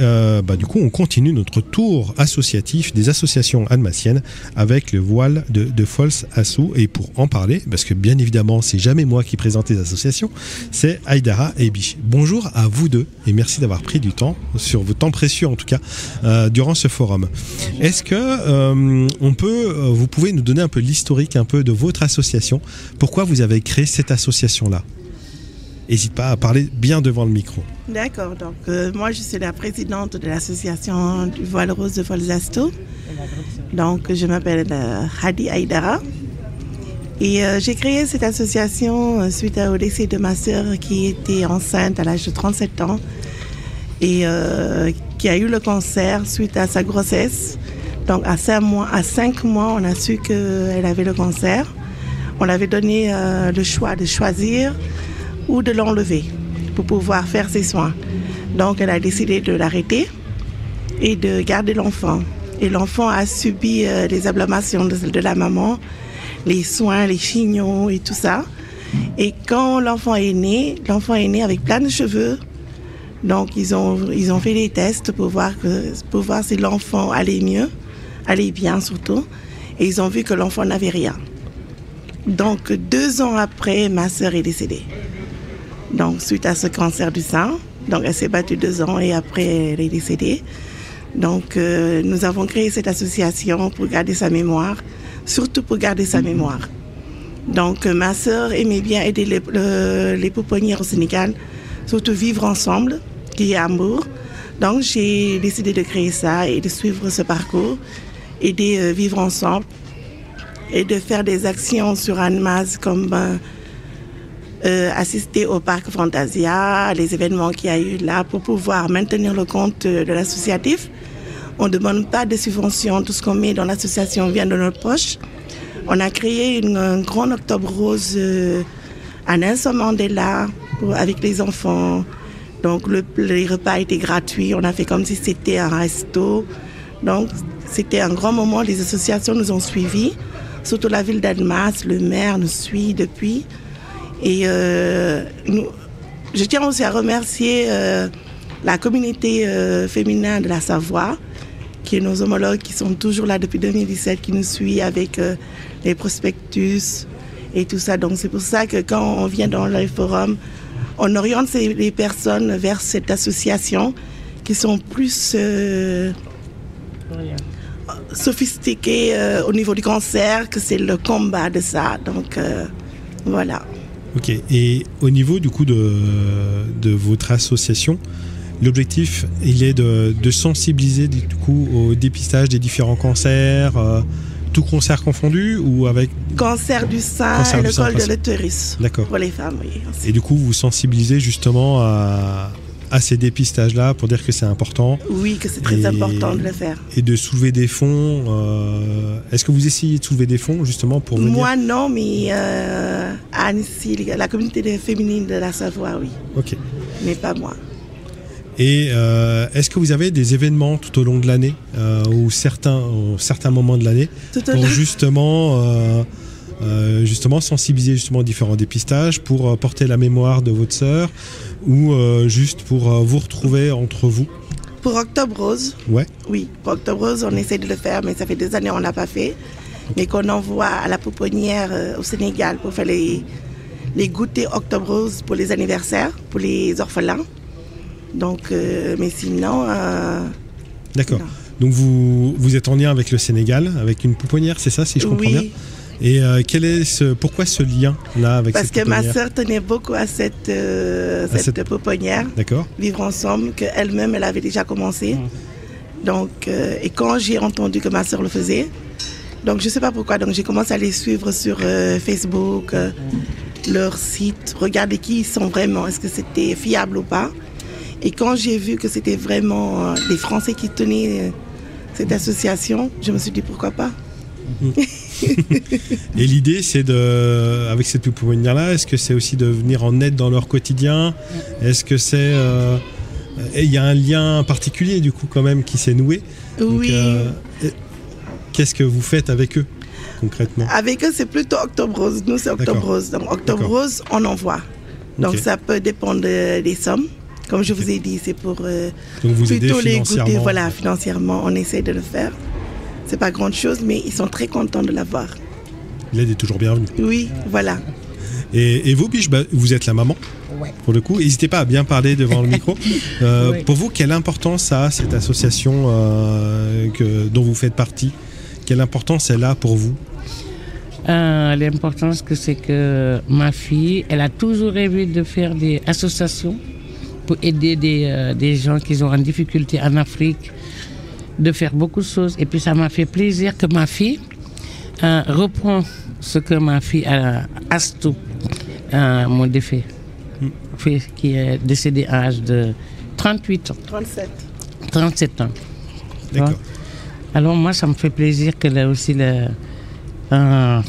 du coup, on continue notre tour associatif des associations annemassiennes avec le voile de Fols Assou. Et pour en parler, parce que bien évidemment, c'est jamais moi qui présente les associations, c'est Aïdara et Biche. Bonjour à vous deux et merci d'avoir pris du temps, sur votre temps précieux en tout cas, durant ce forum. Est-ce que vous pouvez nous donner un peu l'historique un peu de votre association? Pourquoi vous avez créé cette association-là? n'hésite pas à parler bien devant le micro. D'accord, donc moi je suis la présidente de l'association du Voile Rose de Folzasto. Donc je m'appelle Hadi Aïdara. Et j'ai créé cette association suite au décès de ma sœur qui était enceinte à l'âge de 37 ans et qui a eu le cancer suite à sa grossesse. Donc à 5 mois, on a su qu'elle avait le cancer. On lui avait donné le choix de choisir ou de l'enlever pour pouvoir faire ses soins. Donc elle a décidé de l'arrêter et de garder l'enfant. Et l'enfant a subi les ablamations de la maman, les soins, les chignons et tout ça. Et quand l'enfant est né avec plein de cheveux. Donc ils ont fait des tests pour voir si l'enfant allait mieux, allait bien surtout. Et ils ont vu que l'enfant n'avait rien. Donc 2 ans après, ma sœur est décédée. Donc suite à ce cancer du sein. Donc elle s'est battue 2 ans et après elle est décédée. Donc nous avons créé cette association pour garder sa mémoire, surtout pour garder sa mémoire. Donc ma sœur aimait bien aider les pouponnières au Sénégal, surtout vivre ensemble, qui est à Hambourg. Donc j'ai décidé de créer ça et de suivre ce parcours, aider vivre ensemble et de faire des actions sur Annemasse comme assister au parc Fantasia, les événements qu'il y a eu là pour pouvoir maintenir le compte de l'associatif. On ne demande pas de subventions, tout ce qu'on met dans l'association vient de notre poche. On a créé un grand octobre rose à Nelson Mandela avec les enfants. Donc les repas étaient gratuits, on a fait comme si c'était un resto. Donc c'était un grand moment, les associations nous ont suivis, surtout la ville d'Annemasse, le maire nous suit depuis. Et je tiens aussi à remercier la communauté féminine de la Savoie, qui est nos homologues qui sont toujours là depuis 2017, qui nous suivent avec les prospectus et tout ça. Donc c'est pour ça que quand on vient dans les forums, on oriente les personnes vers cette association qui sont plus sophistiquées au niveau du cancer, que c'est le combat de ça. Donc voilà. Ok, et au niveau du coup de votre association, l'objectif il est de sensibiliser du coup au dépistage des différents cancers, tout cancer confondu ou avec cancer du sein et le col de l'utérus. D'accord. Pour les femmes, oui. Et du coup, vous sensibilisez justement à ces dépistages-là pour dire que c'est important. Oui, que c'est très important de le faire. Et de soulever des fonds. Est-ce que vous essayez de soulever des fonds justement pour venir? Moi non, mais Annecy, la communauté féminine de la Savoie, oui. Ok. Mais pas moi. Et est-ce que vous avez des événements tout au long de l'année ou certains moments de l'année pour justement sensibiliser justement aux différents dépistages, pour porter la mémoire de votre sœur ou juste pour vous retrouver entre vous? Pour Octobre Rose, ouais. Oui, pour Octobre Rose, on essaie de le faire, mais ça fait des années qu'on ne l'a pas fait. Mais qu'on envoie à la pouponnière au Sénégal pour faire les goûters Octobre Rose pour les anniversaires, pour les orphelins. Donc, mais sinon... D'accord. Donc vous êtes en lien avec le Sénégal, avec une pouponnière, c'est ça, si je comprends bien? Et pourquoi ce lien-là avec cette pouponnière? Parce que ma sœur tenait beaucoup à cette pouponnière. D'accord. Vivre ensemble, qu'elle-même, elle avait déjà commencé. Donc, et quand j'ai entendu que ma sœur le faisait, donc je ne sais pas pourquoi, donc j'ai commencé à les suivre sur Facebook, leur site, regarder qui ils sont vraiment, est-ce que c'était fiable ou pas. Et quand j'ai vu que c'était vraiment des Français qui tenaient cette association, je me suis dit pourquoi pas. Et l'idée, c'est avec cette pouponnière-là, est-ce que c'est aussi de venir en aide dans leur quotidien? Est-ce que c'est... il y a un lien particulier du coup quand même qui s'est noué. Oui. Donc, qu'est-ce que vous faites avec eux concrètement? Avec eux, c'est plutôt Octobre Rose. Nous, c'est Octobre Rose. Donc Octobre Rose, on envoie. Donc ça peut dépendre des sommes. Comme je vous ai dit, c'est pour plutôt les goûter. Voilà, financièrement, on essaie de le faire. C'est pas grande chose, mais ils sont très contents de l'avoir. L'aide est toujours bienvenue. Oui, voilà. Et vous, Biche, vous êtes la maman, pour le coup. N'hésitez pas à bien parler devant le micro. Pour vous, quelle importance a cette association dont vous faites partie? Quelle importance elle a pour vous? L'importance que c'est que ma fille, elle a toujours rêvé de faire des associations pour aider des gens qui sont en difficulté en Afrique, de faire beaucoup de choses. Et puis ça m'a fait plaisir que ma fille reprend ce que ma fille Astou, mon défunt, qui est décédé à l'âge de 38 ans. 37 ans. D'accord. Alors moi, ça me fait plaisir que là aussi la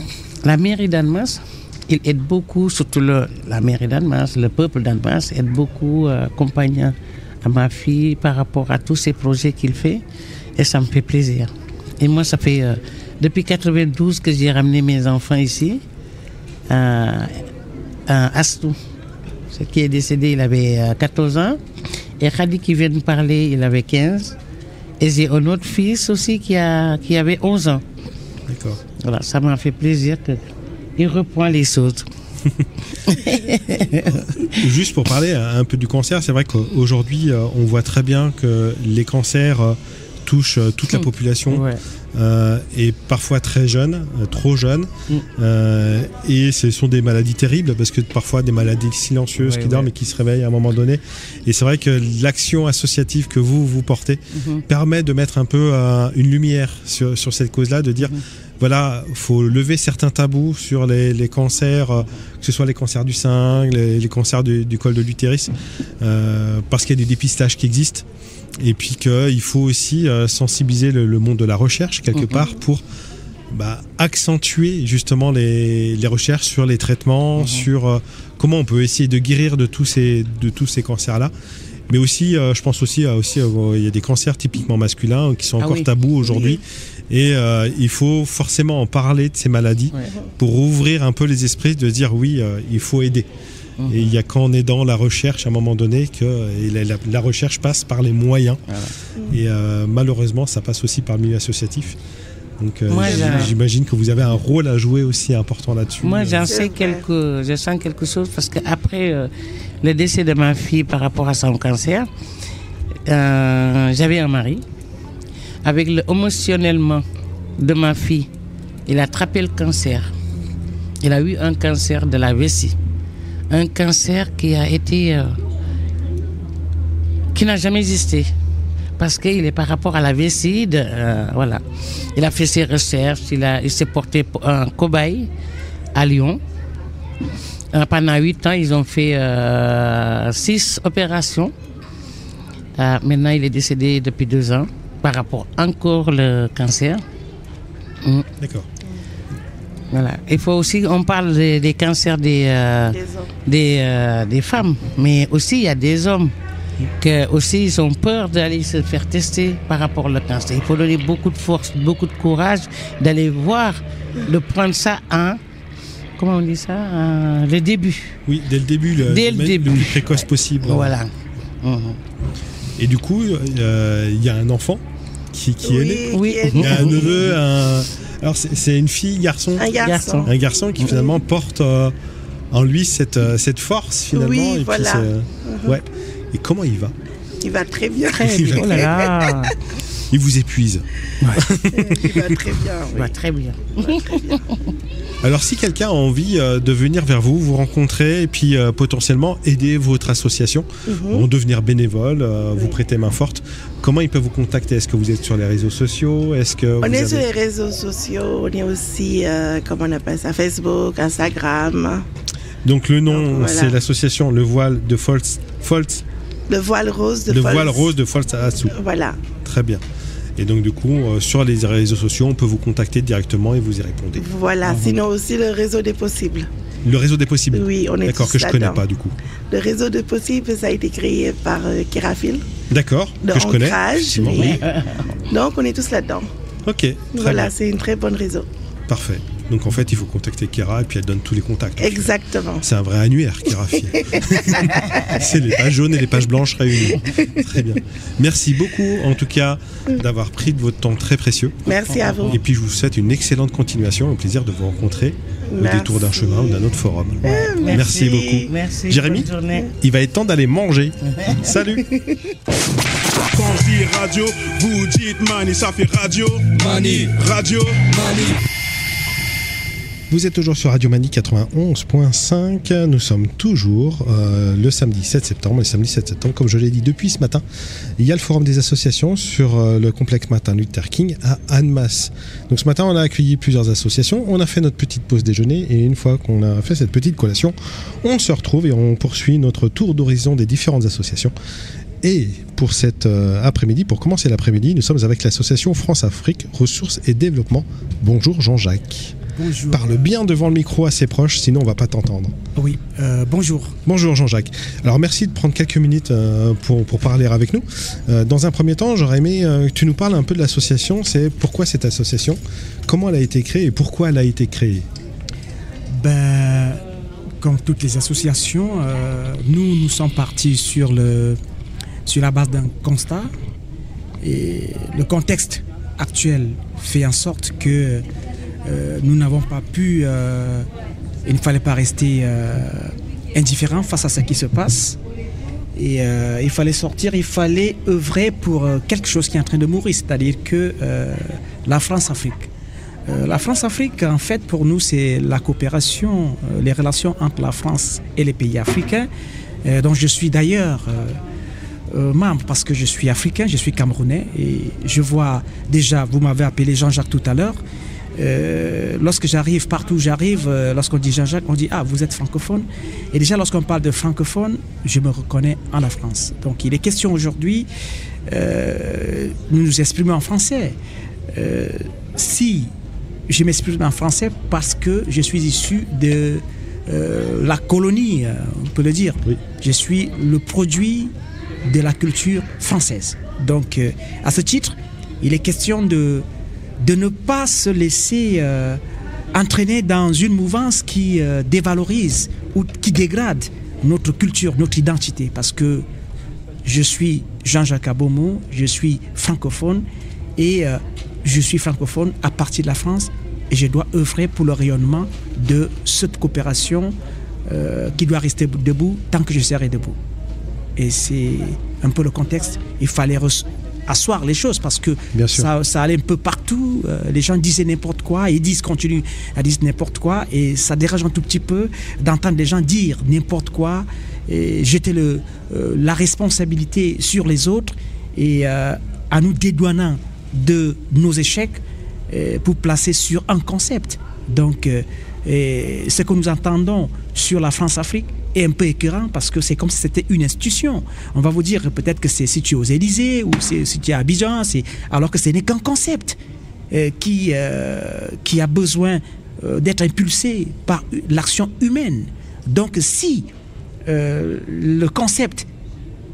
mairie d'Annemasse, il aide beaucoup, surtout la mairie d'Annemasse, le peuple d'Annemasse aide beaucoup, accompagnant à ma fille par rapport à tous ces projets qu'il fait, et ça me fait plaisir. Et moi, ça fait depuis 92 que j'ai ramené mes enfants ici, Astou, ce qui est décédé, il avait 14 ans, et Khadi qui vient de parler, il avait 15, et j'ai un autre fils aussi qui avait 11 ans. D'accord. Voilà, ça m'a fait plaisir qu'il reprend les choses. Juste pour parler un peu du cancer, c'est vrai qu'aujourd'hui, on voit très bien que les cancers touchent toute la population, Ouais. et parfois très jeunes, trop jeunes. Et ce sont des maladies terribles, parce que parfois des maladies silencieuses Ouais, qui dorment ouais. et qui se réveillent à un moment donné. Et c'est vrai que l'action associative que vous portez permet de mettre un peu une lumière sur cette cause-là, de dire voilà, faut lever certains tabous sur les cancers, que ce soit les cancers du sein, les cancers du col de l'utérus, parce qu'il y a des dépistages qui existent. Et puis qu'il faut aussi sensibiliser le monde de la recherche quelque part pour accentuer justement les recherches sur les traitements, sur comment on peut essayer de guérir de tous ces cancers-là. Mais aussi, je pense aussi, il y a des cancers typiquement masculins qui sont encore tabous aujourd'hui. Et il faut forcément en parler de ces maladies pour ouvrir un peu les esprits, de dire oui, il faut aider. Et il n'y a qu'en aidant la recherche à un moment donné que la recherche passe par les moyens. Et malheureusement, ça passe aussi par le milieu associatif. Donc j'imagine que vous avez un rôle à jouer aussi important là-dessus. Moi, je sens quelque chose parce qu'après le décès de ma fille par rapport à son cancer, j'avais un mari. Avec l'émotionnellement de ma fille, il a attrapé le cancer. Il a eu un cancer de la vessie. Un cancer qui a été... qui n'a jamais existé. Parce qu'il est par rapport à la vessie. Voilà. Il a fait ses recherches. Il s'est porté un cobaye à Lyon. Pendant 8 ans, ils ont fait 6 opérations. Maintenant, il est décédé depuis 2 ans. Par rapport encore le cancer. D'accord. Voilà. Il faut aussi, on parle des cancers des femmes, mais aussi il y a des hommes qui aussi ils ont peur d'aller se faire tester par rapport au cancer. Il faut donner beaucoup de force, beaucoup de courage d'aller voir, de prendre ça comment on dit ça, le début. Oui, dès le début, le plus précoce possible. Voilà. Et du coup, il y a un enfant qui est né. Oui. Il y a un neveu, alors c'est une fille, garçon. Un garçon qui finalement porte en lui cette force finalement. Oui, et voilà. puis ouais. Et comment il va? Il va très bien. Oh là là. Il vous épuise. Il va très bien. Il va très bien. Alors si quelqu'un a envie de venir vers vous rencontrer et puis potentiellement aider votre association, devenir bénévole, vous prêter main forte, comment il peut vous contacter? Est-ce que vous êtes sur les réseaux sociaux? On est sur les réseaux sociaux, on est aussi, comment on appelle ça, Facebook, Instagram. Donc le nom, c'est l'association Le Voile de Foltz. Le Voile Rose de Le Foltz. Voile Rose de Foltz à Astou. Voilà. Très bien. Et donc du coup, sur les réseaux sociaux, on peut vous contacter directement et vous y répondez. Voilà, sinon aussi le réseau des possibles. Le réseau des possibles. Oui, on est d'accord, tous que je connais là-dedans. pas du coup. Le réseau des possibles, ça a été créé par Kirafil. D'accord, que je connais. Ancrage, oui. Donc on est tous là-dedans. Ok, très Voilà, bien. c'est une très bonne réseau. Parfait. Donc en fait, il faut contacter Kira et puis elle donne tous les contacts. Exactement. C'est un vrai annuaire, Kirafil. C'est les pages jaunes et les pages blanches réunies. Très bien. Merci beaucoup, en tout cas, d'avoir pris de votre temps très précieux. Merci à vous. Et puis je vous souhaite une excellente continuation. Au plaisir de vous rencontrer au détour d'un chemin ou d'un autre forum. Merci beaucoup. Merci. Jérémy, bonne journée. il va être temps d'aller manger. Salut. Quand je dis radio, vous dites Mani, ça fait radio. Mani, radio, Mani. Vous êtes toujours sur Radio Mani 91.5. Nous sommes toujours le samedi 7 septembre. Le samedi 7 septembre, comme je l'ai dit depuis ce matin, il y a le forum des associations sur le complexe Martin Luther King à Annemasse. Donc ce matin, on a accueilli plusieurs associations. On a fait notre petite pause déjeuner et une fois qu'on a fait cette petite collation, on se retrouve et on poursuit notre tour d'horizon des différentes associations. Et pour cet après-midi, pour commencer l'après-midi, nous sommes avec l'association France-Afrique, Ressources et Développement. Bonjour Jean-Jacques. Bonjour. Parle bien devant le micro assez proche, sinon on va pas t'entendre. Oui, bonjour. Bonjour Jean-Jacques. Alors merci de prendre quelques minutes pour parler avec nous. Dans un premier temps, j'aurais aimé que tu nous parles un peu de l'association. C'est pourquoi cette association, comment elle a été créée et pourquoi elle a été créée. Comme toutes les associations, nous sommes partis sur la base d'un constat. Et le contexte actuel fait en sorte que nous n'avons pas pu, il ne fallait pas rester indifférent face à ce qui se passe. Et il fallait sortir, il fallait œuvrer pour quelque chose qui est en train de mourir, c'est-à-dire que la France-Afrique. La France-Afrique, en fait, pour nous, c'est la coopération, les relations entre la France et les pays africains, dont je suis d'ailleurs membre parce que je suis africain, je suis camerounais. Et je vois déjà, vous m'avez appelé Jean-Jacques tout à l'heure, lorsque j'arrive, partout où j'arrive, lorsqu'on dit Jean-Jacques, on dit « Ah, vous êtes francophone ». Et déjà, lorsqu'on parle de francophone, je me reconnais en la France. Donc, il est question aujourd'hui, nous nous exprimons en français. Si je m'exprime en français parce que je suis issu de la colonie, on peut le dire. Oui. Je suis le produit de la culture française. Donc, à ce titre, il est question de ne pas se laisser entraîner dans une mouvance qui dévalorise ou qui dégrade notre culture, notre identité. Parce que je suis Jean-Jacques Abomo, je suis francophone et je suis francophone à partir de la France et je dois œuvrer pour le rayonnement de cette coopération qui doit rester debout tant que je serai debout. Et c'est un peu le contexte. Il fallait asseoir les choses parce que ça allait un peu partout. Les gens disaient n'importe quoi et continuent à dire n'importe quoi. Et ça dérange un tout petit peu d'entendre les gens dire n'importe quoi et jeter la responsabilité sur les autres et en nous dédouanant de nos échecs pour placer sur un concept. Donc, ce que nous entendons sur la France-Afrique est un peu écœurant parce que c'est comme si c'était une institution. On va vous dire peut-être que c'est situé aux Élysées ou c'est situé à Abidjan, alors que ce n'est qu'un concept qui a besoin d'être impulsé par l'action humaine. Donc si le concept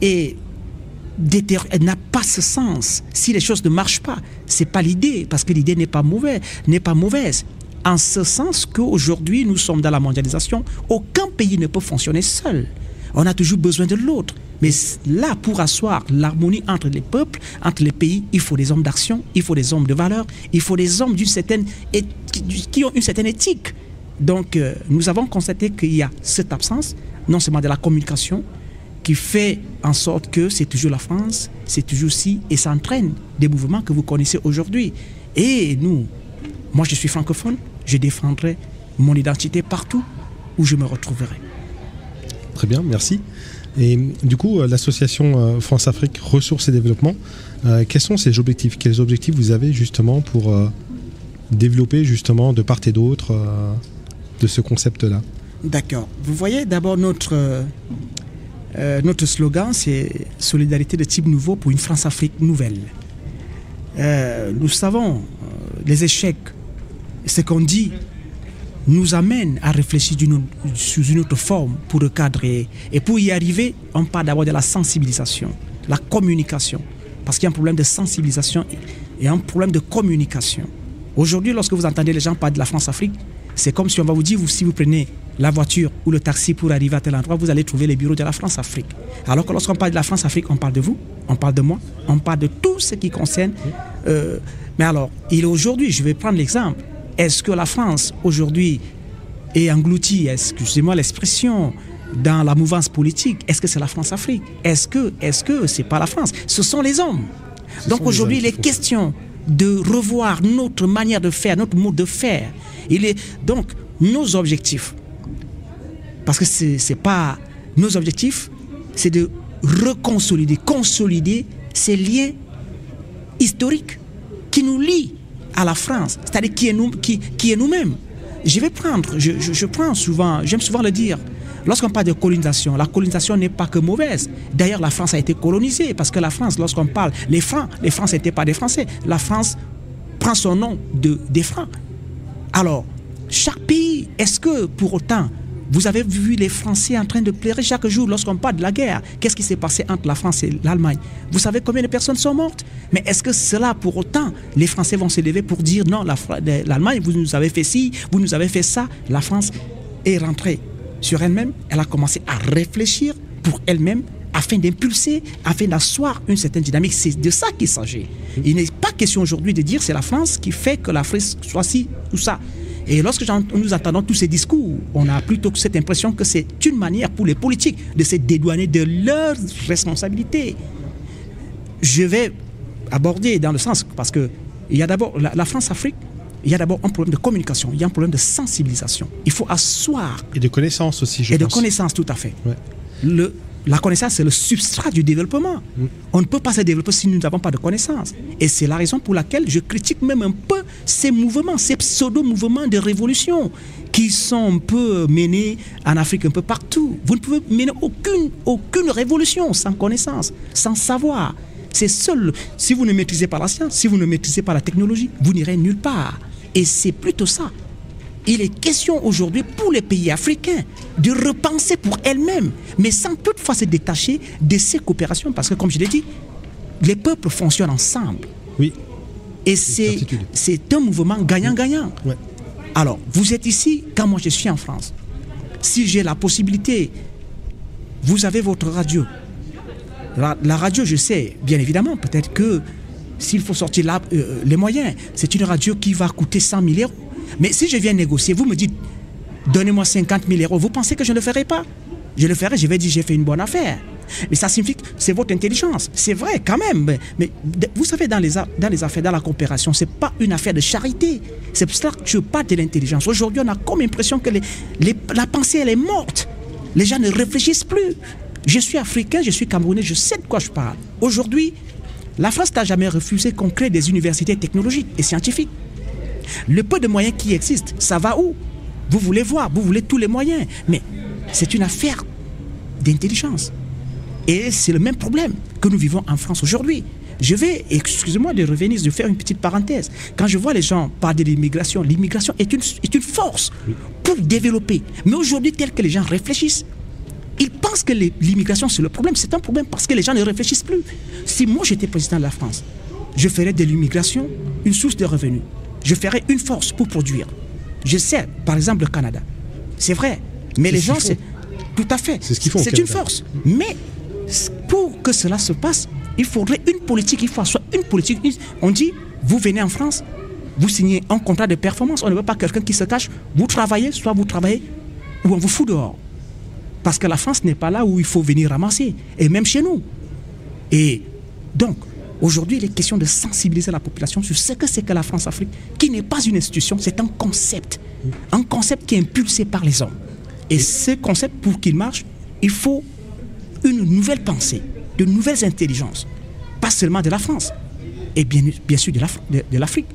n'a pas ce sens, si les choses ne marchent pas, c'est pas l'idée, parce que l'idée n'est pas mauvaise. En ce sens qu'aujourd'hui, nous sommes dans la mondialisation, aucun pays ne peut fonctionner seul. On a toujours besoin de l'autre. Mais là, pour asseoir l'harmonie entre les peuples, entre les pays, il faut des hommes d'action, il faut des hommes de valeur, il faut des hommes qui ont une certaine éthique. Donc, nous avons constaté qu'il y a cette absence, non seulement de la communication, qui fait en sorte que c'est toujours la France, c'est toujours ci, et ça entraîne des mouvements que vous connaissez aujourd'hui. Et moi je suis francophone, je défendrai mon identité partout où je me retrouverai. Très bien, merci. Et du coup, l'association France-Afrique Ressources et Développement, quels sont ses objectifs ? Quels objectifs vous avez justement pour développer justement de part et d'autre de ce concept-là ? D'accord. Vous voyez, d'abord notre slogan, c'est « Solidarité de type nouveau pour une France-Afrique nouvelle ». Nous savons, les échecs, ce qu'on dit, nous amène à réfléchir sous une autre forme pour recadrer. Et pour y arriver, on parle d'abord de la sensibilisation, la communication. Parce qu'il y a un problème de sensibilisation et un problème de communication. Aujourd'hui, lorsque vous entendez les gens parler de la France-Afrique, c'est comme si on va vous dire, si vous prenez la voiture ou le taxi pour arriver à tel endroit, vous allez trouver les bureaux de la France-Afrique. Alors que lorsqu'on parle de la France-Afrique, on parle de vous, on parle de moi, on parle de tout ce qui concerne. Mais alors, aujourd'hui, je vais prendre l'exemple. Est-ce que la France, aujourd'hui, est engloutie, excusez-moi l'expression, dans la mouvance politique? Est-ce que c'est la France-Afrique? Est-ce que c'est pas la France? Ce sont les hommes. Donc aujourd'hui, il est question de revoir notre manière de faire, notre mode de faire. Donc, nos objectifs, parce que c'est pas nos objectifs, c'est de consolider ces liens historiques qui nous lient à la France, c'est-à-dire qui est nous-mêmes. Je prends souvent, j'aime souvent le dire, lorsqu'on parle de colonisation, la colonisation n'est pas que mauvaise. D'ailleurs, la France a été colonisée, parce que la France, lorsqu'on parle, les Francs n'étaient pas des Français. La France prend son nom des Francs. Alors, chaque pays, est-ce que pour autant, vous avez vu les Français en train de pleurer chaque jour lorsqu'on parle de la guerre? Qu'est-ce qui s'est passé entre la France et l'Allemagne? Vous savez combien de personnes sont mortes? Mais est-ce que cela, pour autant, les Français vont se lever pour dire non, l'Allemagne, vous nous avez fait ci, vous nous avez fait ça? La France est rentrée sur elle-même, elle a commencé à réfléchir pour elle-même afin d'impulser, afin d'asseoir une certaine dynamique. C'est de ça qu'il s'agit. Il n'est pas question aujourd'hui de dire c'est la France qui fait que l'Afrique soit ci ou ça. Et lorsque nous entendons tous ces discours, on a plutôt cette impression que c'est une manière pour les politiques de se dédouaner de leurs responsabilités. Je vais aborder dans le sens, parce que il y a d'abord la France-Afrique, il y a d'abord un problème de communication, il y a un problème de sensibilisation. Il faut asseoir. Et de connaissance aussi, je pense. Et de connaissance, tout à fait. Ouais. La connaissance, c'est le substrat du développement. On ne peut pas se développer si nous n'avons pas de connaissance. Et c'est la raison pour laquelle je critique même un peu ces mouvements, ces pseudo-mouvements de révolution qui sont un peu menés en Afrique, un peu partout. Vous ne pouvez mener aucune révolution sans connaissance, sans savoir. C'est seul, si vous ne maîtrisez pas la science, si vous ne maîtrisez pas la technologie, vous n'irez nulle part. Et c'est plutôt ça. Il est question aujourd'hui pour les pays africains de repenser pour elles-mêmes, mais sans toutefois se détacher de ces coopérations, parce que comme je l'ai dit, les peuples fonctionnent ensemble. Oui. Et c'est un mouvement gagnant-gagnant. Ouais. Alors, vous êtes ici quand moi je suis en France. Si j'ai la possibilité, vous avez votre radio. La radio, je sais, bien évidemment, peut-être que s'il faut sortir là, les moyens, c'est une radio qui va coûter 100 000 euros. Mais si je viens négocier, vous me dites, donnez-moi 50 000 euros, vous pensez que je ne le ferai pas? Je le ferai, je vais dire, j'ai fait une bonne affaire. Mais ça signifie que c'est votre intelligence. C'est vrai, quand même. Mais vous savez, dans les affaires, dans la coopération, ce n'est pas une affaire de charité. C'est pour cela que je parle de l'intelligence. Aujourd'hui, on a comme l'impression que la pensée, elle est morte. Les gens ne réfléchissent plus. Je suis africain, je suis camerounais, je sais de quoi je parle. Aujourd'hui, la France n'a jamais refusé qu'on crée des universités technologiques et scientifiques. Le peu de moyens qui existent, ça va où? Vous voulez voir, vous voulez tous les moyens. Mais c'est une affaire d'intelligence. Et c'est le même problème que nous vivons en France aujourd'hui. Je vais, excusez-moi de revenir, de faire une petite parenthèse. Quand je vois les gens parler de l'immigration est une force pour développer. Mais aujourd'hui, tel que les gens réfléchissent, ils pensent que l'immigration c'est le problème. C'est un problème parce que les gens ne réfléchissent plus. Si moi j'étais président de la France, je ferais de l'immigration une source de revenus. Je ferais une force pour produire. Je sais, par exemple, le Canada. C'est vrai. Mais les gens, c'est... Tout à fait. C'est ce qu'ils font. C'est une force. Mais pour que cela se passe, il faudrait une politique. Il faut asseoir une politique. On dit, vous venez en France, vous signez un contrat de performance. On ne veut pas quelqu'un qui se cache. Vous travaillez, soit vous travaillez, ou on vous fout dehors. Parce que la France n'est pas là où il faut venir ramasser. Et même chez nous. Et donc, aujourd'hui, il est question de sensibiliser la population sur ce que c'est que la France-Afrique, qui n'est pas une institution, c'est un concept. Un concept qui est impulsé par les hommes. Et ce concept, pour qu'il marche, il faut une nouvelle pensée, de nouvelles intelligences. Pas seulement de la France, et bien sûr de l'Afrique.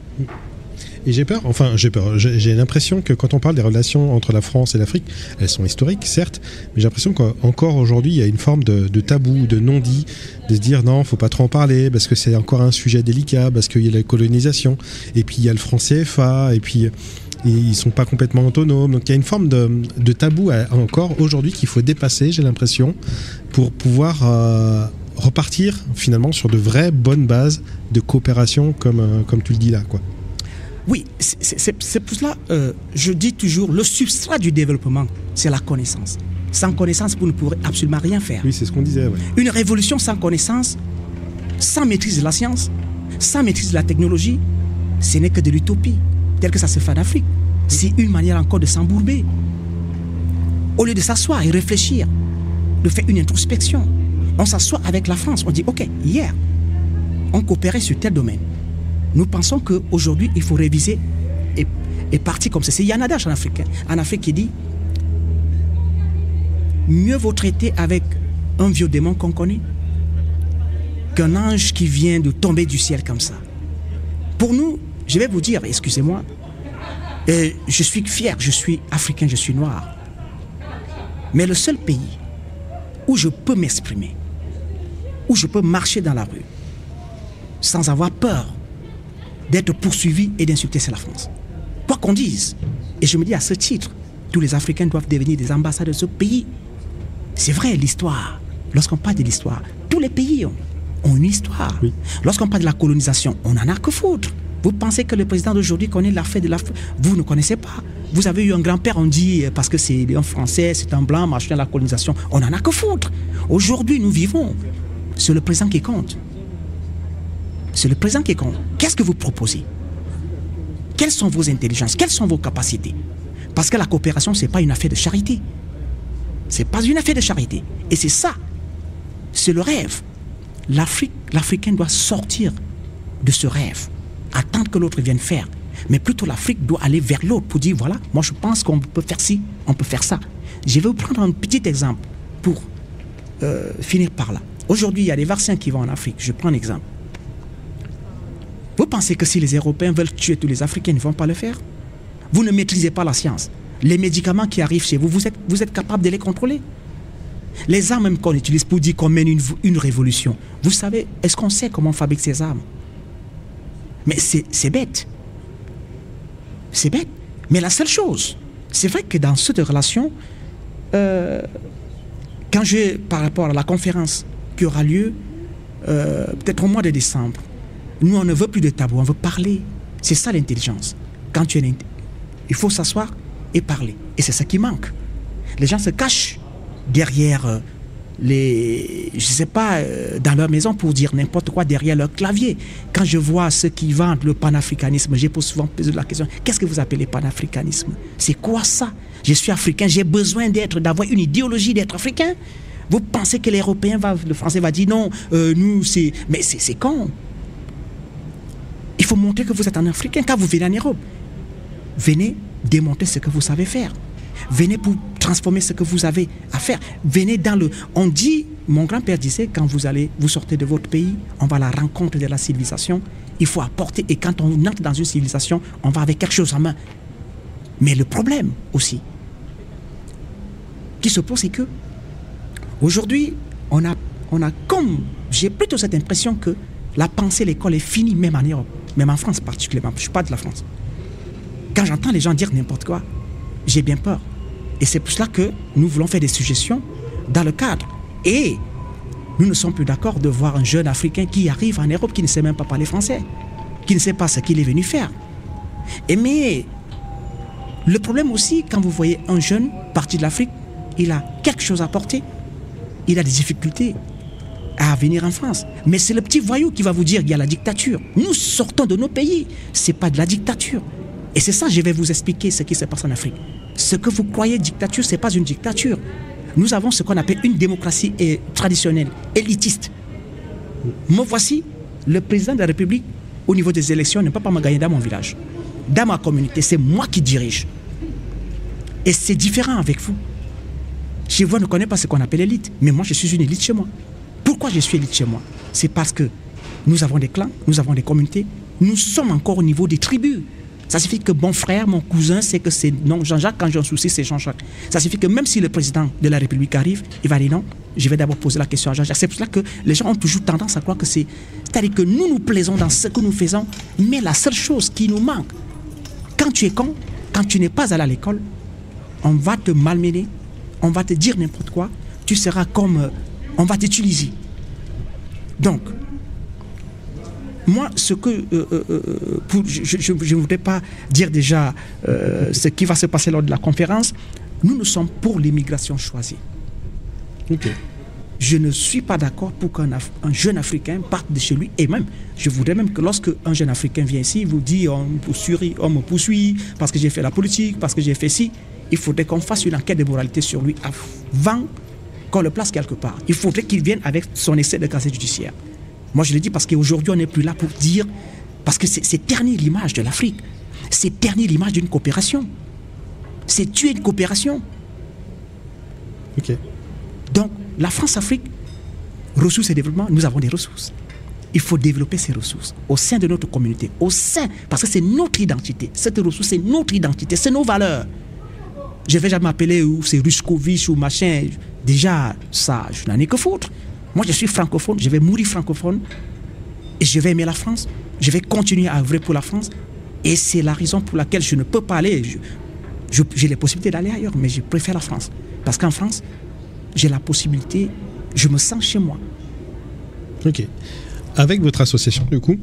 Et j'ai l'impression que quand on parle des relations entre la France et l'Afrique, elles sont historiques, certes, mais j'ai l'impression qu'encore aujourd'hui, il y a une forme de tabou, de non-dit, de se dire non, faut pas trop en parler, parce que c'est encore un sujet délicat, parce qu'il y a la colonisation, et puis il y a le franc CFA, et puis ils sont pas complètement autonomes. Donc il y a une forme de tabou encore aujourd'hui qu'il faut dépasser, j'ai l'impression, pour pouvoir repartir finalement sur de vraies bonnes bases de coopération, comme tu le dis là, quoi. Oui, c'est pour cela, je dis toujours, le substrat du développement, c'est la connaissance. Sans connaissance, vous ne pourrez absolument rien faire. Oui, c'est ce qu'on disait. Ouais. Une révolution sans connaissance, sans maîtrise de la science, sans maîtrise de la technologie, ce n'est que de l'utopie, tel que ça se fait en Afrique. C'est une manière encore de s'embourber. Au lieu de s'asseoir et réfléchir, de faire une introspection, on s'assoit avec la France, on dit, ok, hier, on coopérait sur tel domaine. Nous pensons qu'aujourd'hui, il faut réviser est parti comme ça. Il y a un adage en Afrique qui dit mieux vaut traiter avec un vieux démon qu'on connaît qu'un ange qui vient de tomber du ciel comme ça. Pour nous, je vais vous dire, excusez-moi, je suis fier, je suis africain, je suis noir. Mais le seul pays où je peux m'exprimer, où je peux marcher dans la rue sans avoir peur d'être poursuivi et d'insulter, c'est la France. Quoi qu'on dise, et je me dis à ce titre, tous les Africains doivent devenir des ambassadeurs de ce pays. C'est vrai, l'histoire. Lorsqu'on parle de l'histoire, tous les pays ont une histoire. Oui. Lorsqu'on parle de la colonisation, on n'en a que foutre. Vous pensez que le président d'aujourd'hui connaît l'affaire de l'Afrique? Vous ne connaissez pas. Vous avez eu un grand-père, on dit, parce que c'est un Français, c'est un Blanc, machin, la colonisation. On n'en a que foutre. Aujourd'hui, nous vivons. C'est le présent qui compte. C'est le présent qui compte. Qu'est-ce que vous proposez? Quelles sont vos intelligences? Quelles sont vos capacités? Parce que la coopération, ce n'est pas une affaire de charité. Ce n'est pas une affaire de charité. Et c'est ça. C'est le rêve. L'Africain doit sortir de ce rêve. Attendre que l'autre vienne faire. Mais plutôt l'Afrique doit aller vers l'autre pour dire, voilà, moi je pense qu'on peut faire ci, on peut faire ça. Je vais vous prendre un petit exemple pour finir par là. Aujourd'hui, il y a des vaccins qui vont en Afrique. Je prends un exemple. Vous pensez que si les Européens veulent tuer tous les Africains, ils ne vont pas le faire? Vous ne maîtrisez pas la science. Les médicaments qui arrivent chez vous, vous êtes capable de les contrôler. Les armes même qu'on utilise pour dire qu'on mène une révolution. Vous savez, est-ce qu'on sait comment on fabrique ces armes? Mais c'est bête. C'est bête. Mais la seule chose, c'est vrai que dans cette relation, quand par rapport à la conférence qui aura lieu, peut-être au mois de décembre, nous, on ne veut plus de tabou, on veut parler. C'est ça l'intelligence. Quand il faut s'asseoir et parler. Et c'est ça qui manque. Les gens se cachent derrière je ne sais pas, dans leur maison pour dire n'importe quoi derrière leur clavier. Quand je vois ceux qui vendent le panafricanisme, j'ai souvent posé la question, qu'est-ce que vous appelez panafricanisme? C'est quoi ça? Je suis africain, j'ai besoin d'avoir une idéologie d'être africain. Vous pensez que le Français va dire non, nous c'est... Mais c'est con. Il faut montrer que vous êtes un Africain. Quand vous venez en Europe, venez démontrer ce que vous savez faire. Venez pour transformer ce que vous avez à faire. Venez dans le... On dit, mon grand-père disait, quand vous sortez de votre pays, on va à la rencontre de la civilisation. Il faut apporter, et quand on entre dans une civilisation, on va avec quelque chose en main. Mais le problème aussi, qui se pose, c'est que aujourd'hui, on a comme... J'ai plutôt cette impression que la pensée, l'école est finie, même en Europe, même en France particulièrement. Je ne suis pas de la France. Quand j'entends les gens dire n'importe quoi, j'ai bien peur. Et c'est pour cela que nous voulons faire des suggestions dans le cadre. Et nous ne sommes plus d'accord de voir un jeune Africain qui arrive en Europe qui ne sait même pas parler français, qui ne sait pas ce qu'il est venu faire. Mais le problème aussi, quand vous voyez un jeune parti de l'Afrique, il a quelque chose à porter, il a des difficultés à venir en France. Mais c'est le petit voyou qui va vous dire qu'il y a la dictature. Nous sortons de nos pays, ce n'est pas de la dictature. Et c'est ça, je vais vous expliquer ce qui se passe en Afrique. Ce que vous croyez dictature, ce n'est pas une dictature. Nous avons ce qu'on appelle une démocratie traditionnelle, élitiste. Me voici, le président de la République, au niveau des élections, ne peut pas me gagner dans mon village. Dans ma communauté, c'est moi qui dirige. Et c'est différent avec vous. Chez vous, on ne connaît pas ce qu'on appelle l'élite. Mais moi, je suis une élite chez moi. Pourquoi je suis élite chez moi? C'est parce que nous avons des clans, nous avons des communautés. Nous sommes encore au niveau des tribus. Ça signifie que mon frère, mon cousin, c'est que c'est non Jean-Jacques. Quand j'ai un souci, c'est Jean-Jacques. Ça signifie que même si le président de la République arrive, il va dire non, je vais d'abord poser la question à Jean-Jacques. C'est pour cela que les gens ont toujours tendance à croire que c'est-à-dire que nous plaisons dans ce que nous faisons, mais la seule chose qui nous manque, quand tu es con, quand tu n'es pas allé à l'école, on va te malmener, on va te dire n'importe quoi, tu seras comme... on va t'utiliser. Donc, moi, ce que... je ne voudrais pas dire déjà ce qui va se passer lors de la conférence. Nous sommes pour l'immigration choisie. Okay. Je ne suis pas d'accord pour qu'un jeune Africain parte de chez lui. Et même, je voudrais même que lorsque un jeune Africain vient ici, il vous dit on me poursuit parce que j'ai fait la politique, parce que j'ai fait ci. Il faudrait qu'on fasse une enquête de moralité sur lui avant qu'on le place quelque part. Il faudrait qu'il vienne avec son essai de casier judiciaire. Moi, je le dis parce qu'aujourd'hui, on n'est plus là pour dire... Parce que c'est ternir l'image de l'Afrique. c'est ternir l'image d'une coopération. C'est tuer une coopération. Ok. Donc, la France-Afrique, ressources et développement, nous avons des ressources. Il faut développer ces ressources au sein de notre communauté, parce que c'est notre identité. Cette ressource, c'est notre identité, c'est nos valeurs. Je ne vais jamais m'appeler ou c'est Ruskovich ou machin. Déjà, ça, je n'en ai que foutre. Moi, je suis francophone, je vais mourir francophone et je vais aimer la France. Je vais continuer à œuvrer pour la France. Et c'est la raison pour laquelle je ne peux pas aller. J'ai les possibilités d'aller ailleurs, mais je préfère la France. Parce qu'en France, j'ai la possibilité, je me sens chez moi. Ok. Avec votre association, du coup,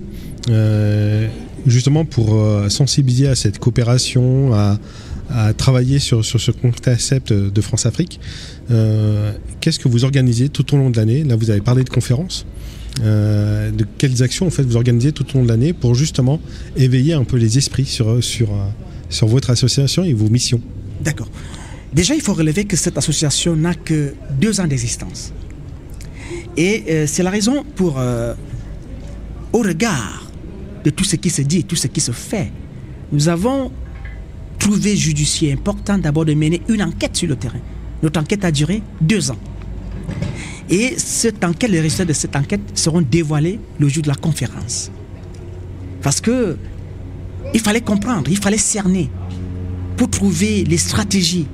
justement pour sensibiliser à cette coopération, à travailler sur ce concept de France-Afrique, qu'est-ce que vous organisez tout au long de l'année? Là, vous avez parlé de conférences. De quelles actions en fait vous organisez tout au long de l'année pour justement éveiller un peu les esprits sur votre association et vos missions? D'accord. Déjà, il faut relever que cette association n'a que 2 ans d'existence. Et c'est la raison pour, au regard de tout ce qui se dit, tout ce qui se fait, nous avons trouvé judiciaire important d'abord de mener une enquête sur le terrain. Notre enquête a duré 2 ans. Et les résultats de cette enquête seront dévoilés le jour de la conférence. Parce que il fallait comprendre, il fallait cerner pour trouver les stratégies.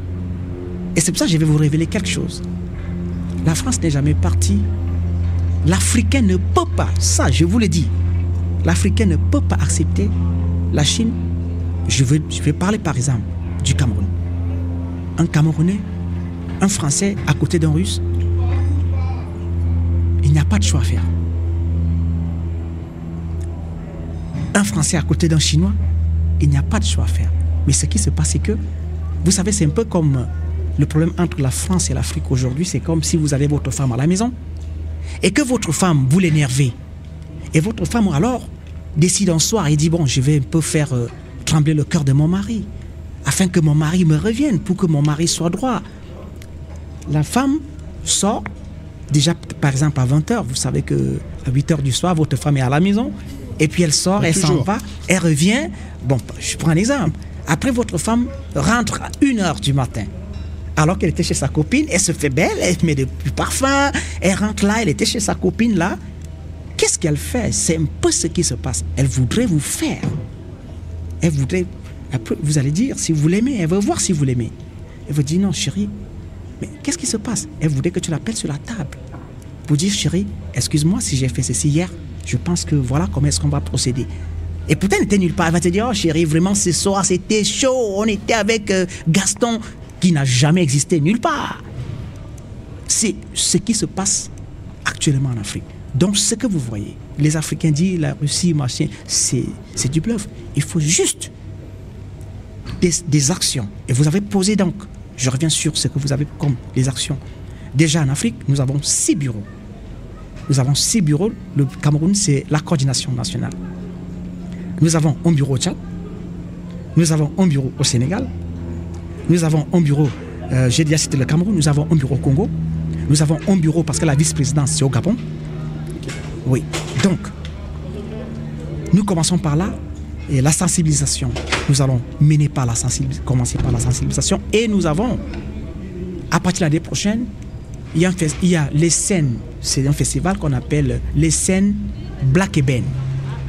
Et c'est pour ça que je vais vous révéler quelque chose. La France n'est jamais partie. L'Africain ne peut pas, ça je vous le dis, l'Africain ne peut pas accepter la Chine. Je vais parler par exemple du Cameroun. Un Camerounais, un Français à côté d'un Russe, il n'y a pas de choix à faire. Un Français à côté d'un Chinois, il n'y a pas de choix à faire. Mais ce qui se passe, c'est que, vous savez, c'est un peu comme le problème entre la France et l'Afrique aujourd'hui. C'est comme si vous avez votre femme à la maison et que votre femme, vous l'énervez. Et votre femme, alors, décide un soir et dit, bon, je vais un peu faire trembler le cœur de mon mari, afin que mon mari me revienne, pour que mon mari soit droit. La femme sort, déjà, par exemple, à 20h, vous savez qu'à 8h du soir, votre femme est à la maison, et puis elle sort, elle s'en va, elle revient. Bon, je prends un exemple. Après, votre femme rentre à 1h du matin, alors qu'elle était chez sa copine, elle se fait belle, elle met du parfum, elle rentre là, elle était chez sa copine là. Qu'est-ce qu'elle fait? C'est un peu ce qui se passe. Elle voudrait vous faire. Elle voudrait... Après, vous allez dire si vous l'aimez, elle veut voir si vous l'aimez. Elle vous dit, non, chérie, mais qu'est-ce qui se passe? Elle voudrait que tu l'appelles sur la table pour dire, chérie, excuse-moi si j'ai fait ceci hier, je pense que voilà comment est-ce qu'on va procéder. Et pourtant, elle n'était nulle part. Elle va te dire, oh chérie, vraiment ce soir, c'était chaud, on était avec Gaston, qui n'a jamais existé nulle part. C'est ce qui se passe actuellement en Afrique. Donc, ce que vous voyez, les Africains disent, la Russie, machin, c'est du bluff. Il faut juste des actions. Et vous avez posé donc, je reviens sur ce que vous avez comme les actions. Déjà en Afrique, nous avons 6 bureaux. Nous avons 6 bureaux. Le Cameroun, c'est la coordination nationale. Nous avons un bureau au Tchad. Nous avons un bureau au Sénégal. Nous avons un bureau, j'ai déjà cité le Cameroun. Nous avons un bureau au Congo. Nous avons un bureau parce que la vice-présidence, c'est au Gabon. Oui. Donc, nous commençons par là. Et la sensibilisation, nous allons commencer par la sensibilisation. Et nous avons, à partir de l'année prochaine, il y a les scènes, c'est un festival qu'on appelle les scènes Black Eben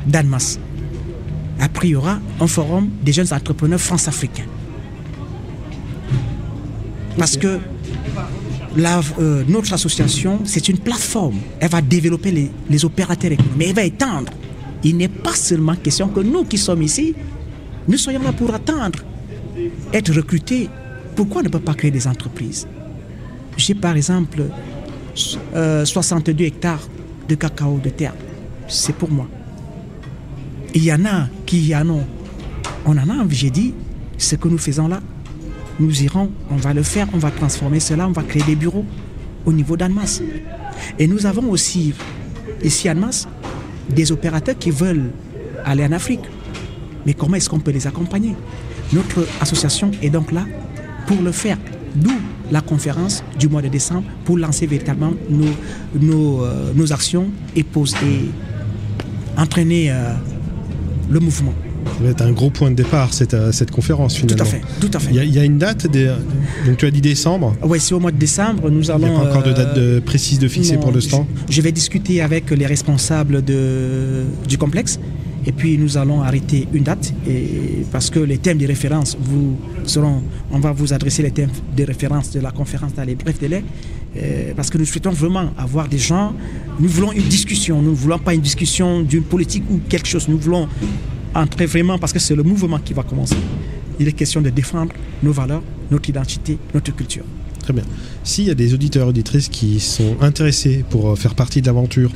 d'Annemasse. Après, il y aura un forum des jeunes entrepreneurs france-africains. Parce que notre association, c'est une plateforme. Elle va développer les opérateurs économiques, mais elle va étendre. Il n'est pas seulement question que nous qui sommes ici, nous soyons là pour attendre, être recrutés. Pourquoi on ne peut pas créer des entreprises? J'ai par exemple 62 hectares de cacao de terre. C'est pour moi. Il y en a qui en ont. On en a envie, j'ai dit, ce que nous faisons là, nous irons, on va le faire, on va transformer cela, on va créer des bureaux au niveau d'Annemasse. Et nous avons aussi, ici à Annemasse, des opérateurs qui veulent aller en Afrique. Mais comment est-ce qu'on peut les accompagner? Notre association est donc là pour le faire. D'où la conférence du mois de décembre pour lancer véritablement nos actions et entraîner le mouvement. va être un gros point de départ, cette conférence, finalement. Tout à fait. Il y a une date, donc tu as dit décembre. Oui, c'est au mois de décembre. Nous allons. Il n'y a pas encore de date précise de fixer pour l'instant. Je vais discuter avec les responsables du complexe. Et puis nous allons arrêter une date parce que les thèmes de référence on va vous adresser les thèmes de référence de la conférence dans les brefs délais parce que nous souhaitons vraiment avoir des gens. Nous voulons une discussion, nous ne voulons pas une discussion d'une politique ou quelque chose. Nous voulons entrer vraiment parce que c'est le mouvement qui va commencer. Il est question de défendre nos valeurs, notre identité, notre culture. Très bien. S'il y a des auditeurs et auditrices qui sont intéressés pour faire partie de l'aventure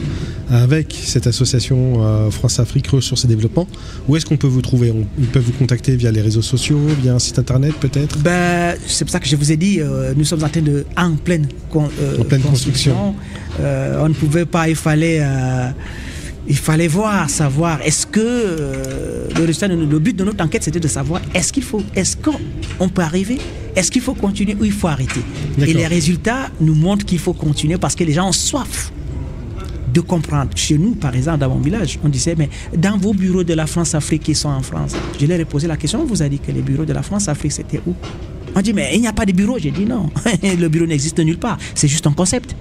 avec cette association France-Afrique Ressources et Développement, où est-ce qu'on peut vous trouver? Ils peuvent vous contacter via les réseaux sociaux, via un site internet peut-être? C'est pour ça que je vous ai dit, nous sommes en pleine construction. On ne pouvait pas, il fallait savoir, est-ce que le but de notre enquête c'était de savoir est-ce qu'on peut arriver, est-ce qu'il faut continuer ou il faut arrêter. Et les résultats nous montrent qu'il faut continuer parce que les gens ont soif de comprendre. Chez nous, par exemple, dans mon village, on disait, mais dans vos bureaux de la France-Afrique qui sont en France, je leur ai posé la question, on vous a dit que les bureaux de la France-Afrique c'était où? On dit, mais il n'y a pas de bureau. J'ai dit non, le bureau n'existe nulle part, c'est juste un concept.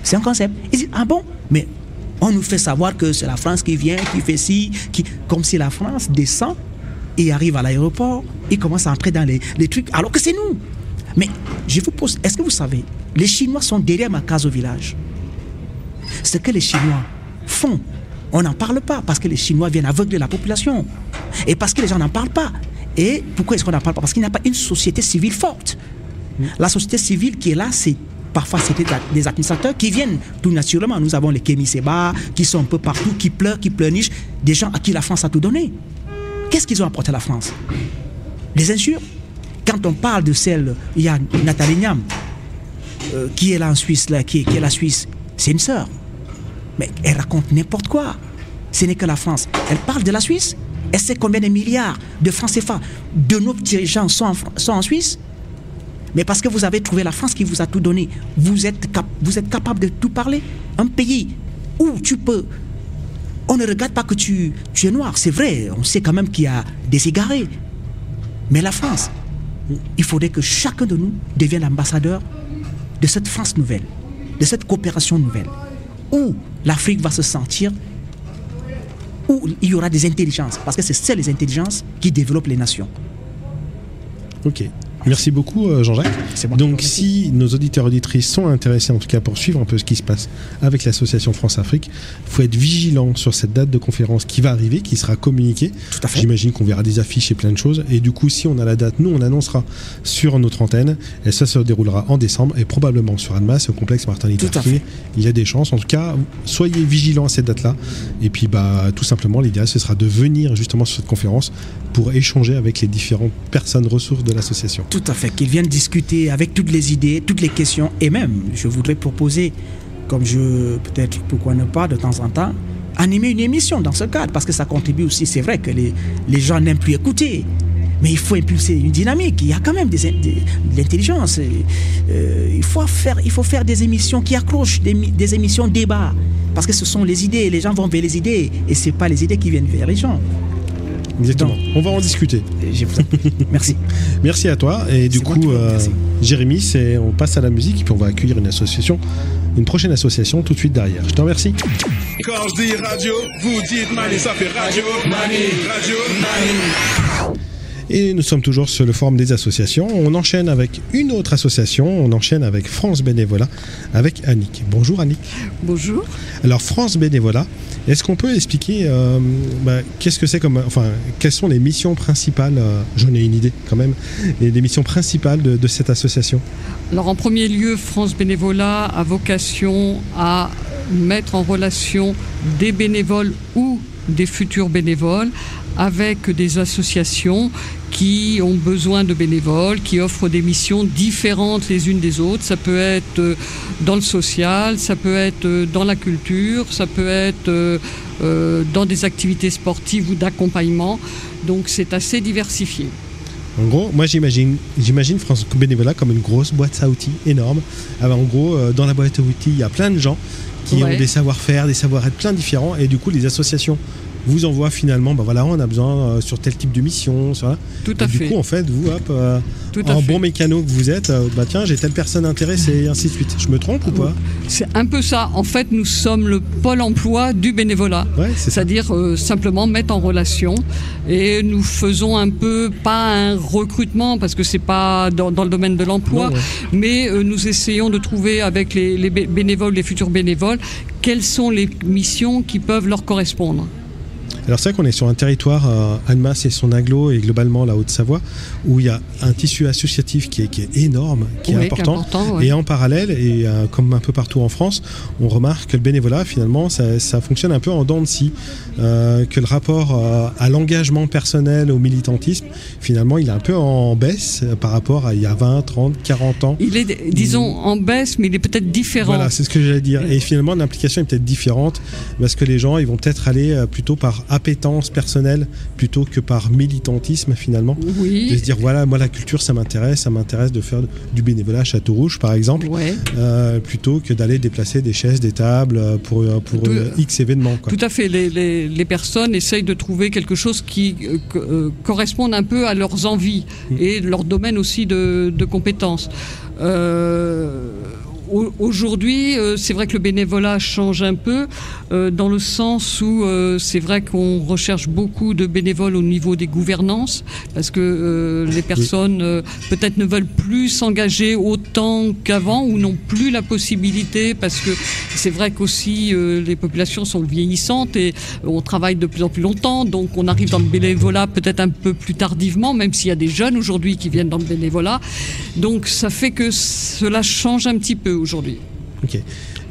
C'est un concept. Ils disent, ah bon? Mais on nous fait savoir que c'est la France qui vient, qui fait ci, comme si la France descend et arrive à l'aéroport et commence à entrer dans les trucs, alors que c'est nous. Mais je vous pose, est-ce que vous savez, les Chinois sont derrière ma case au village. Ce que les Chinois font, on n'en parle pas parce que les Chinois viennent aveugler la population et parce que les gens n'en parlent pas. Et pourquoi est-ce qu'on n'en parle pas? Parce qu'il n'y a pas une société civile forte. La société civile qui est là, parfois, c'était des administrateurs qui viennent tout naturellement. Nous avons les Kémy Séba qui sont un peu partout, qui pleurnichent, des gens à qui la France a tout donné. Qu'est-ce qu'ils ont apporté à la France? Les injures. Quand on parle de celle, il y a Nathalie Niam, qui est là en Suisse, là, qui est la Suisse, c'est une sœur. Mais elle raconte n'importe quoi. Ce n'est que la France. Elle parle de la Suisse. Elle sait combien de milliards de francs CFA de nos dirigeants sont en Suisse. Mais parce que vous avez trouvé la France qui vous a tout donné, vous êtes capable de tout parler. Un pays où tu peux... On ne regarde pas que tu es noir, c'est vrai, on sait quand même qu'il y a des égarés. Mais la France, il faudrait que chacun de nous devienne ambassadeur de cette France nouvelle, de cette coopération nouvelle, où l'Afrique va se sentir, où il y aura des intelligences, parce que c'est les intelligences qui développent les nations. Ok. Merci beaucoup Jean-Jacques. Donc si nos auditeurs et auditrices sont intéressés en tout cas pour suivre un peu ce qui se passe avec l'association France-Afrique, il faut être vigilant sur cette date de conférence qui va arriver, qui sera communiquée. Tout à fait. J'imagine qu'on verra des affiches et plein de choses. Et du coup, si on a la date, nous on annoncera sur notre antenne et ça se déroulera en décembre et probablement sur Annemasse, au complexe Martin Luther King. Il y a des chances. En tout cas, soyez vigilants à cette date-là. Et puis tout simplement, l'idéal ce sera de venir justement sur cette conférence pour échanger avec les différentes personnes ressources de l'association. Tout à fait, qu'ils viennent discuter avec toutes les idées, toutes les questions. Et même, je voudrais proposer, peut-être pourquoi ne pas de temps en temps, animer une émission dans ce cadre, parce que ça contribue aussi. C'est vrai que les gens n'aiment plus écouter, mais il faut impulser une dynamique. Il y a quand même de l'intelligence. Il faut faire des émissions qui accrochent, des émissions débat, parce que ce sont les idées. Les gens vont vers les idées, et ce n'est pas les idées qui viennent vers les gens. Exactement. Donc, on va en discuter. Merci. Merci à toi. Et du coup, Jérémy, on passe à la musique et puis on va accueillir une prochaine association tout de suite derrière. Je te remercie. Quand je dis radio, vous dites Mani, ça fait radio, Mani, radio, Mani. Et nous sommes toujours sur le forum des associations. On enchaîne avec une autre association. On enchaîne avec France Bénévolat, avec Annick. Bonjour Annick. Bonjour. Alors France Bénévolat, est-ce qu'on peut expliquer qu'est-ce que c'est quelles sont les missions principales, j'en ai une idée quand même, et les missions principales de cette association? Alors en premier lieu, France Bénévolat a vocation à mettre en relation des bénévoles ou des futurs bénévoles avec des associations qui ont besoin de bénévoles, qui offrent des missions différentes les unes des autres. Ça peut être dans le social, ça peut être dans la culture, ça peut être dans des activités sportives ou d'accompagnement. Donc c'est assez diversifié. En gros, moi j'imagine France Bénévolat comme une grosse boîte à outils énorme. Alors, en gros, dans la boîte à outils, il y a plein de gens qui ont des savoir-faire, des savoir-être plein différents, et du coup les associations vous envoie finalement, voilà, on a besoin sur tel type de mission. Tout à fait. Du coup, en fait, vous, bon mécano que vous êtes, tiens, j'ai telle personne intéressée, et ainsi de suite. Je me trompe ou pas? C'est un peu ça. En fait, nous sommes le pôle emploi du bénévolat. Ouais, c'est-à-dire simplement mettre en relation. Et nous faisons un peu, pas un recrutement, parce que c'est pas dans le domaine de l'emploi, mais nous essayons de trouver avec les bénévoles, les futurs bénévoles, quelles sont les missions qui peuvent leur correspondre. Alors c'est vrai qu'on est sur un territoire, Annemasse et son agglo et globalement la Haute-Savoie, où il y a un tissu associatif qui est énorme, qui est important. Et en parallèle, et comme un peu partout en France, on remarque que le bénévolat, finalement, ça fonctionne un peu en dents de scie, que le rapport à l'engagement personnel, au militantisme, finalement, il est un peu en baisse par rapport à il y a 20, 30, 40 ans. Il est, disons, en baisse, mais il est peut-être différent. Voilà, c'est ce que j'allais dire. Et finalement, l'implication est peut-être différente, parce que les gens, ils vont peut-être aller plutôt par appétence personnelle plutôt que par militantisme finalement. Oui. De se dire voilà, moi la culture ça m'intéresse de faire du bénévolat à Château-Rouge par exemple, plutôt que d'aller déplacer des chaises, des tables pour X événements. Quoi. Tout à fait, les personnes essayent de trouver quelque chose qui corresponde un peu à leurs envies et leur domaine aussi de compétences. Aujourd'hui, c'est vrai que le bénévolat change un peu dans le sens où c'est vrai qu'on recherche beaucoup de bénévoles au niveau des gouvernances parce que les personnes peut-être ne veulent plus s'engager autant qu'avant ou n'ont plus la possibilité parce que c'est vrai qu'aussi les populations sont vieillissantes et on travaille de plus en plus longtemps, donc on arrive dans le bénévolat peut-être un peu plus tardivement, même s'il y a des jeunes aujourd'hui qui viennent dans le bénévolat. Donc ça fait que cela change un petit peu aujourd'hui. Ok.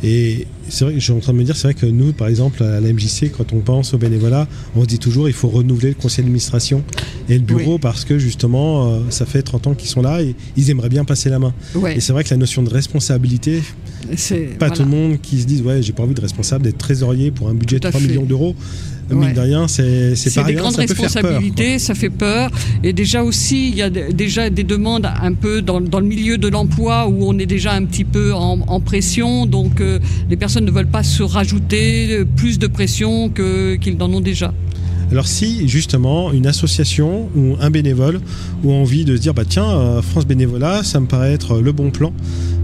Et c'est vrai que je suis en train de me dire, c'est vrai que nous, par exemple, à la MJC, quand on pense au bénévolat, on se dit toujours il faut renouveler le conseil d'administration et le bureau parce que justement, ça fait 30 ans qu'ils sont là et ils aimeraient bien passer la main. Et c'est vrai que la notion de responsabilité, pas tout le monde qui se dit j'ai pas envie de responsable, d'être trésorier pour un budget de 3 millions d'euros. Mine de rien, c'est pas rien, des grandes responsabilités, ça fait peur. Et déjà aussi, il y a déjà des demandes un peu dans le milieu de l'emploi où on est déjà un petit peu en pression. Donc les personnes ne veulent pas se rajouter plus de pression qu'ils n'en ont déjà. Alors si justement une association ou un bénévole a envie de se dire France Bénévolat, ça me paraît être le bon plan,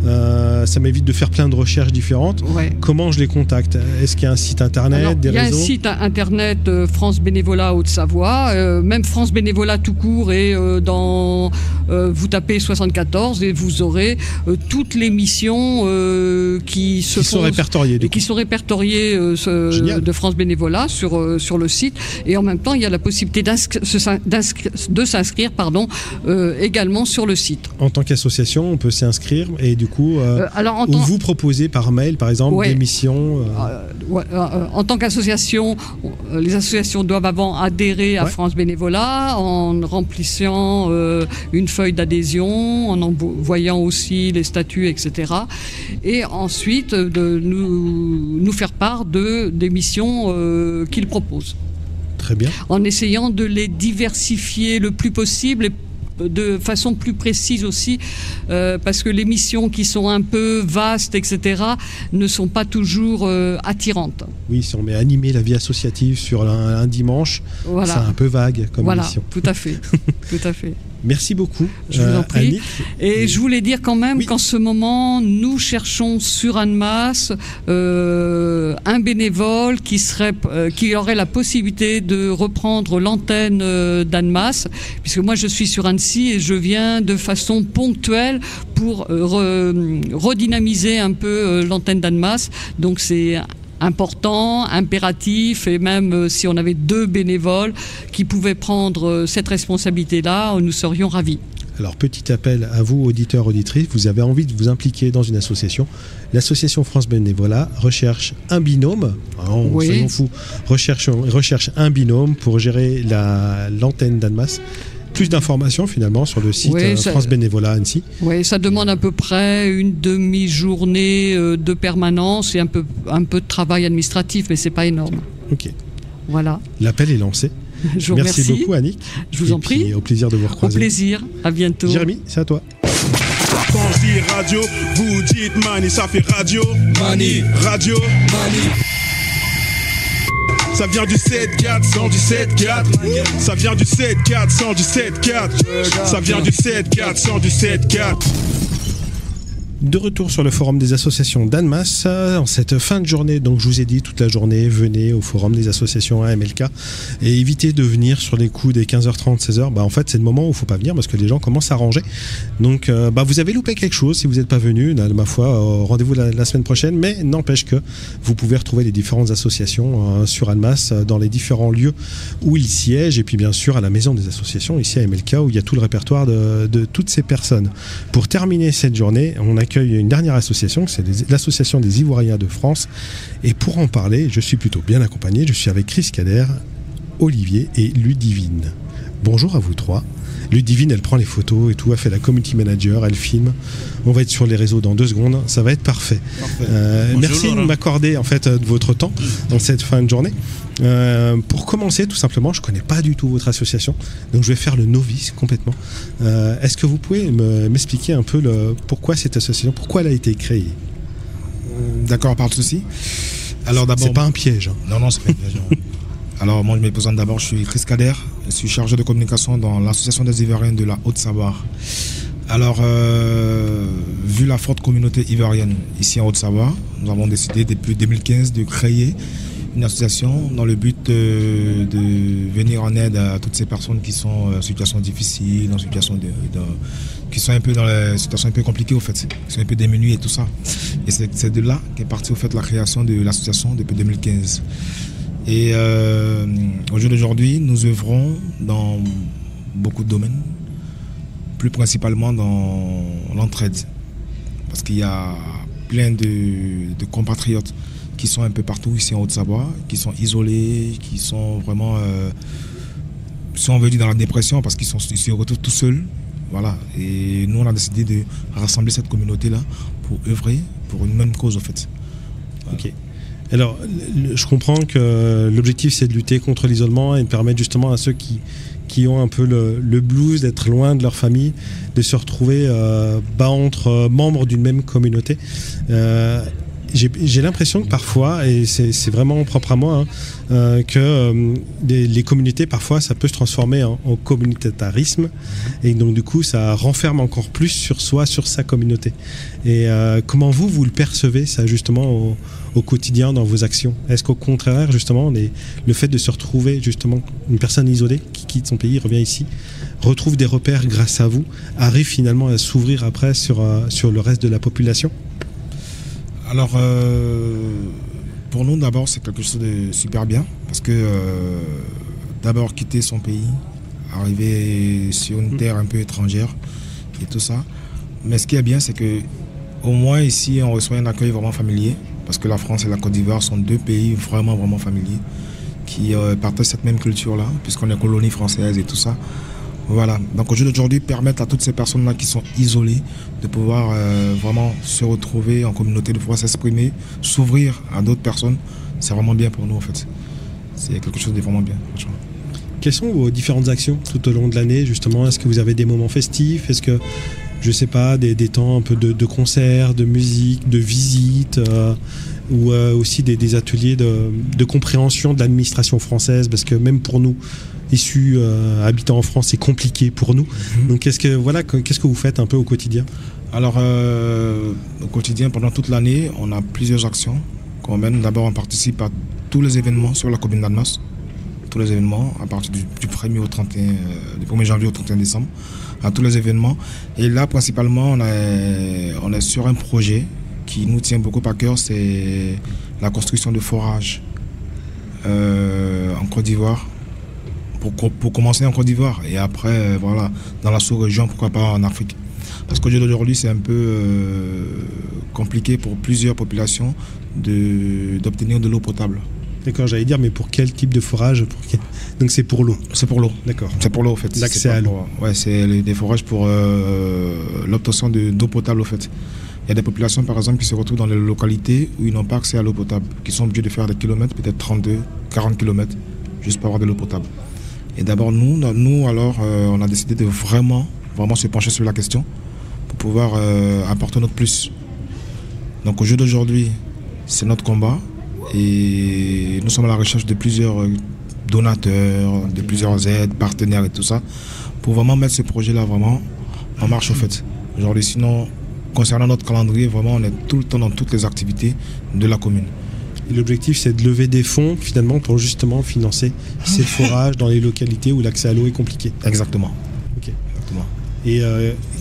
ça m'évite de faire plein de recherches différentes, comment je les contacte? Est-ce qu'il y a un site internet, des réseaux? Il y a un site internet France Bénévolat Haute-Savoie, même France Bénévolat tout court et vous tapez 74 et vous aurez toutes les missions qui sont répertoriées de France Bénévolat sur le site. Et en même temps, il y a la possibilité de s'inscrire également sur le site. En tant qu'association, on peut s'inscrire et du coup, vous proposez par mail, par exemple, des missions en tant qu'association, les associations doivent avant adhérer à France Bénévolat en remplissant une feuille d'adhésion, en envoyant aussi les statuts, etc. Et ensuite, de nous faire part des missions qu'ils proposent. Très bien. En essayant de les diversifier le plus possible et de façon plus précise aussi, parce que les missions qui sont un peu vastes, etc., ne sont pas toujours attirantes. Oui, si on met animer la vie associative sur un dimanche, c'est un peu vague comme mission. Tout à fait. Tout à fait. Merci beaucoup. Je vous en prie. Et je voulais dire quand même qu'en ce moment, nous cherchons sur Annemasse un bénévole qui aurait la possibilité de reprendre l'antenne d'Annemasse, puisque moi je suis sur Annecy et je viens de façon ponctuelle pour redynamiser un peu l'antenne d'Annemasse. Donc c'est important, impératif, et même si on avait 2 bénévoles qui pouvaient prendre cette responsabilité-là, nous serions ravis. Alors, petit appel à vous, auditeurs, auditrices, vous avez envie de vous impliquer dans une association. L'association France Bénévolat recherche un binôme, soyons fous, recherche un binôme pour gérer l'antenne d'Annemasse. Plus d'informations finalement sur le site France Bénévolat Annecy. Oui, ça demande à peu près une demi-journée de permanence et un peu de travail administratif, mais c'est pas énorme. Ok. Voilà. L'appel est lancé. Je vous remercie. Merci beaucoup Annick. Je vous en prie. Et au plaisir de vous recroiser. Au plaisir. À bientôt. Jérémy, c'est à toi. Quand je dis radio, vous dites Mani, ça fait radio. Mani, radio, Mani. Ça vient du 7-4, 117-4. Ça vient du 7-4, 117-4. Ça vient du 7-4, 117-4. De retour sur le forum des associations d'Annemasse en cette fin de journée. Donc je vous ai dit toute la journée, venez au forum des associations AMLK et évitez de venir sur les coups des 15h30, 16h. En fait c'est le moment où il ne faut pas venir parce que les gens commencent à ranger. Donc vous avez loupé quelque chose si vous n'êtes pas venu. Ma foi, rendez-vous la semaine prochaine. Mais n'empêche que vous pouvez retrouver les différentes associations sur Annemasse dans les différents lieux où ils siègent. Et puis bien sûr à la maison des associations ici à AMLK où il y a tout le répertoire de toutes ces personnes. Pour terminer cette journée, on accueille une dernière association, c'est l'association des Ivoiriens de France. Et pour en parler, je suis plutôt bien accompagné. Je suis avec Chris Kader, Olivier et Ludivine. Bonjour à vous trois. Ludivine, elle prend les photos et tout, elle fait la community manager, elle filme. On va être sur les réseaux dans 2 secondes, ça va être parfait. Merci de m'accorder en fait de votre temps dans cette fin de journée. Pour commencer, tout simplement, je ne connais pas du tout votre association, donc je vais faire le novice complètement. Est-ce que vous pouvez m'expliquer un peu pourquoi cette association, pourquoi elle a été créée? D'accord, pas de souci. Alors d'abord, c'est pas un piège. Non, c'est pas un piège. Alors moi je me présente d'abord, je suis Chris Kader, je suis chargé de communication dans l'association des Ivoiriens de la Haute-Savoie. Alors vu la forte communauté ivoirienne ici en Haute-Savoie, nous avons décidé depuis 2015 de créer une association dans le but de venir en aide à toutes ces personnes qui sont en situation difficile, en situation qui sont un peu dans les situations un peu compliquées au fait, qui sont un peu démunies et tout ça. Et c'est de là qu'est partie au fait la création de l'association depuis 2015. Et au jour d'aujourd'hui, nous œuvrons dans beaucoup de domaines, plus principalement dans l'entraide. Parce qu'il y a plein de compatriotes qui sont un peu partout ici en Haute-Savoie, qui sont isolés, qui sont vraiment, si on veut dire, dans la dépression parce qu'ils se retrouvent tout seuls. Voilà. Et nous, on a décidé de rassembler cette communauté-là pour œuvrer pour une même cause, en fait. Voilà. Ok. Alors, je comprends que l'objectif, c'est de lutter contre l'isolement et de permettre justement à ceux qui ont un peu le blues d'être loin de leur famille, de se retrouver entre membres d'une même communauté. J'ai l'impression que parfois, et c'est vraiment propre à moi, que les communautés, parfois, ça peut se transformer en communautarisme. Et donc, du coup, ça renferme encore plus sur soi, sur sa communauté. Et comment vous le percevez, ça, justement, au quotidien, dans vos actions? Est-ce qu'au contraire, justement, le fait de se retrouver, justement, une personne isolée qui quitte son pays, revient ici, retrouve des repères grâce à vous, arrive finalement à s'ouvrir après sur le reste de la population? Alors, pour nous, d'abord, c'est quelque chose de super bien. Parce que, d'abord, quitter son pays, arriver sur une terre un peu étrangère et tout ça. Mais ce qui est bien, c'est que au moins ici, on reçoit un accueil vraiment familier. Parce que la France et la Côte d'Ivoire sont 2 pays vraiment, vraiment familiers qui partagent cette même culture-là, puisqu'on est colonie française et tout ça. Voilà, donc au jour d'aujourd'hui, permettre à toutes ces personnes-là qui sont isolées de pouvoir vraiment se retrouver en communauté, de pouvoir s'exprimer, s'ouvrir à d'autres personnes, c'est vraiment bien pour nous en fait. C'est quelque chose de vraiment bien, franchement. Quelles sont vos différentes actions tout au long de l'année, justement? Est-ce que vous avez des moments festifs? Est-ce que, je sais pas, des temps un peu de concerts, de musique, de visites, ou aussi des ateliers de compréhension de l'administration française? Parce que même pour nous, issus, habitants en France, c'est compliqué pour nous. Donc qu'est-ce que vous faites un peu au quotidien? Alors, au quotidien, pendant toute l'année, on a plusieurs actions qu'on mène. D'abord, on participe à tous les événements sur la commune d'Annemasse. Tous les événements, à partir du 1er janvier au 31 décembre, à tous les événements. Et là, principalement, on est sur un projet qui nous tient beaucoup à cœur, c'est la construction de forages en Côte d'Ivoire. Pour commencer en Côte d'Ivoire et après, voilà, dans la sous-région, pourquoi pas en Afrique. Parce qu'aujourd'hui, c'est un peu compliqué pour plusieurs populations d'obtenir de l'eau potable. D'accord, j'allais dire, mais pour quel type de forage? Donc c'est pour l'eau? C'est pour l'eau. D'accord. C'est pour l'eau, en fait. L'accès à l'eau. Ouais, c'est des forages pour l'obtention d'eau potable, en fait. Il y a des populations, par exemple, qui se retrouvent dans les localités où ils n'ont pas accès à l'eau potable, qui sont obligés de faire des kilomètres, peut-être 32, 40 kilomètres, juste pour avoir de l'eau potable. Et d'abord, nous on a décidé de vraiment se pencher sur la question pour pouvoir apporter notre plus. Donc au jour d'aujourd'hui, c'est notre combat. Et nous sommes à la recherche de plusieurs donateurs, de plusieurs aides, partenaires et tout ça, pour vraiment mettre ce projet-là vraiment en marche, au fait. Aujourd'hui, sinon, concernant notre calendrier, vraiment, on est tout le temps dans toutes les activités de la commune. Et l'objectif, c'est de lever des fonds, finalement, pour justement financer ces forages dans les localités où l'accès à l'eau est compliqué. Exactement. Ok. Exactement. Et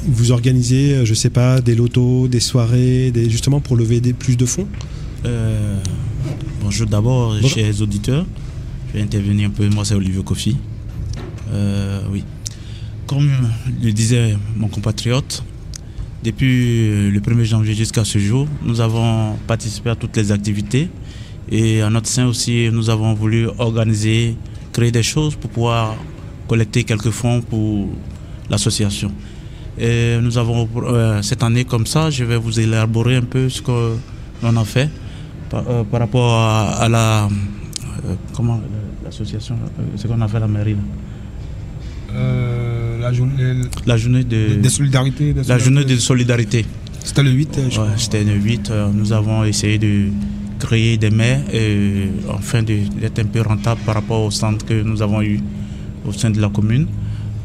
vous organisez, je sais pas, des lotos, des soirées, justement pour lever plus de fonds? Bonjour d'abord, chers auditeurs. Je vais intervenir un peu. Moi, c'est Olivier Kofi. Oui. Comme le disait mon compatriote, depuis le 1er janvier jusqu'à ce jour, nous avons participé à toutes les activités. Et à notre sein aussi, nous avons voulu organiser, créer des choses pour pouvoir collecter quelques fonds pour l'association. Et nous avons, cette année comme ça, je vais vous élaborer un peu ce qu'on a fait par rapport à la... comment l'association, ce qu'on a fait à la mairie là. La journée de solidarité. La journée de solidarité. C'était le 8, je crois. C'était le 8. Nous avons essayé de créer des mets et enfin d'être un peu rentable par rapport au centre que nous avons eu au sein de la commune.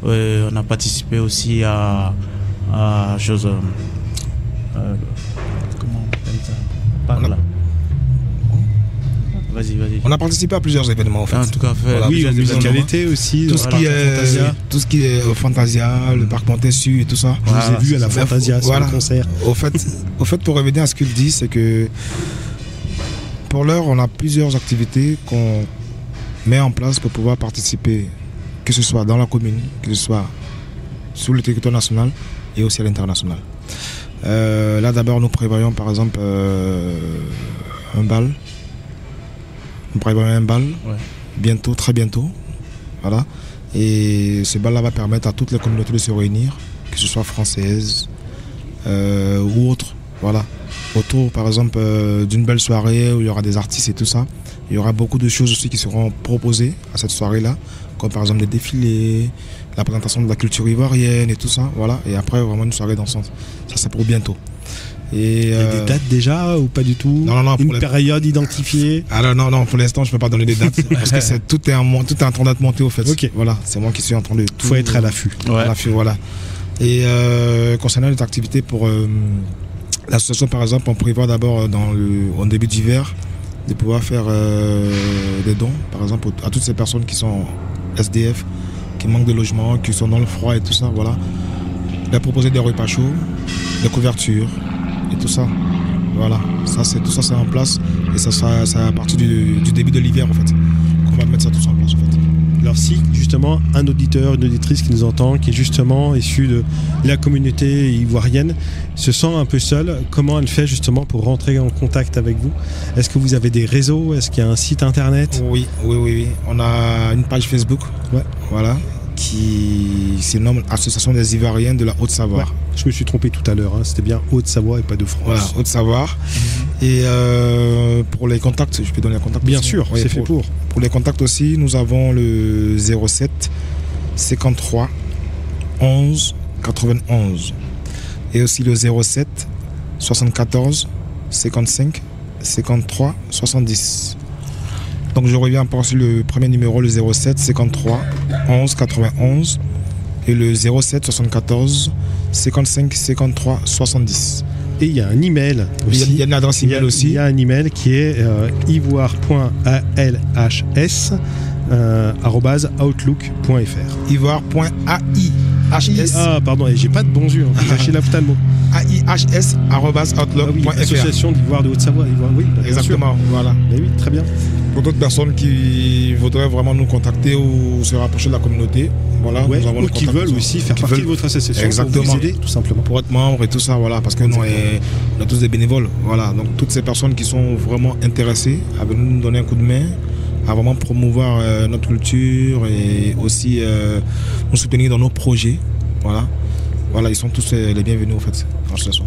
On a participé aussi à choses... comment on appelle ça? Par là. Vas-y. On a participé à plusieurs événements en fait. En tout cas, voilà, oui, aux musicalités aussi. Tout ce qui est Fantasia, le parc Montessu et tout ça. Je vous ai vu à la Fantasia sur le concert. Au fait, pour revenir à ce qu'il dit, c'est que pour l'heure, on a plusieurs activités qu'on met en place pour pouvoir participer, que ce soit dans la commune, que ce soit sur le territoire national et aussi à l'international. Là, d'abord, nous prévoyons par exemple un bal. Nous prévoyons un bal, bientôt, très bientôt. Voilà. Et ce bal-là va permettre à toutes les communautés de se réunir, que ce soit françaises ou autres. Voilà. Autour, par exemple, d'une belle soirée où il y aura des artistes et tout ça. Il y aura beaucoup de choses aussi qui seront proposées à cette soirée-là, comme par exemple des défilés, la présentation de la culture ivoirienne et tout ça. Voilà. Et après, vraiment une soirée dansante. Ça, c'est pour bientôt. Et il y a des dates déjà ou pas du tout? Non, une période identifiée? Alors non, pour l'instant je peux pas donner des dates parce que tout est en train d'être monté au fait. Ok. Voilà, c'est moi qui suis en train de tout. Faut être à l'affût. À l'affût, voilà. Et concernant les activités pour l'association par exemple, on prévoit d'abord en début d'hiver de pouvoir faire des dons, par exemple à toutes ces personnes qui sont SDF, qui manquent de logement, qui sont dans le froid et tout ça, voilà. Leur proposer des repas chauds, des couvertures. Et tout ça, voilà, tout ça c'est en place et ça sera à partir du début de l'hiver en fait qu'on va mettre ça tout ça en place en fait. Alors si justement un auditeur, une auditrice qui nous entend, qui est justement issu de la communauté ivoirienne, se sent un peu seul, comment elle fait justement pour rentrer en contact avec vous? Est-ce que vous avez des réseaux? Est-ce qu'il y a un site internet? Oui. On a une page Facebook, voilà, qui se nomme Association des Ivoiriens de la Haute-Savoie. Ouais, je me suis trompé tout à l'heure, c'était bien Haute-Savoie et pas de France. Voilà, Haute-Savoie. Et pour les contacts, je peux donner les contacts? Bien sûr, c'est fait pour. Pour les contacts aussi, nous avons le 07 53 11 91 et aussi le 07 74 55 53 70. Donc je reviens pour le premier numéro, le 07 53 11 91 et le 07 74 55 53 70. Et il y a un email aussi. Il y a une adresse email aussi. Il y a un email qui est ivoire.alhs@outlook.fr. Ivoire.aihs. Ah pardon, j'ai pas de bon yeux, j'ai lâché l'ophtalmo. AIHS@outlook.fr. Association d'Ivoire de Haute-Savoie. Oui, exactement, voilà. Mais oui, très bien. Pour d'autres personnes qui voudraient vraiment nous contacter ou se rapprocher de la communauté, voilà, nous avons ou qui veulent aussi faire partie de votre association, exactement, pour vous aider, tout simplement. Pour être membre et tout ça, voilà, parce que nous, on a tous des bénévoles, voilà. Donc toutes ces personnes qui sont vraiment intéressées à venir nous donner un coup de main, à vraiment promouvoir notre culture et aussi nous soutenir dans nos projets, voilà. Voilà, ils sont tous les bienvenus en fait dans l'association.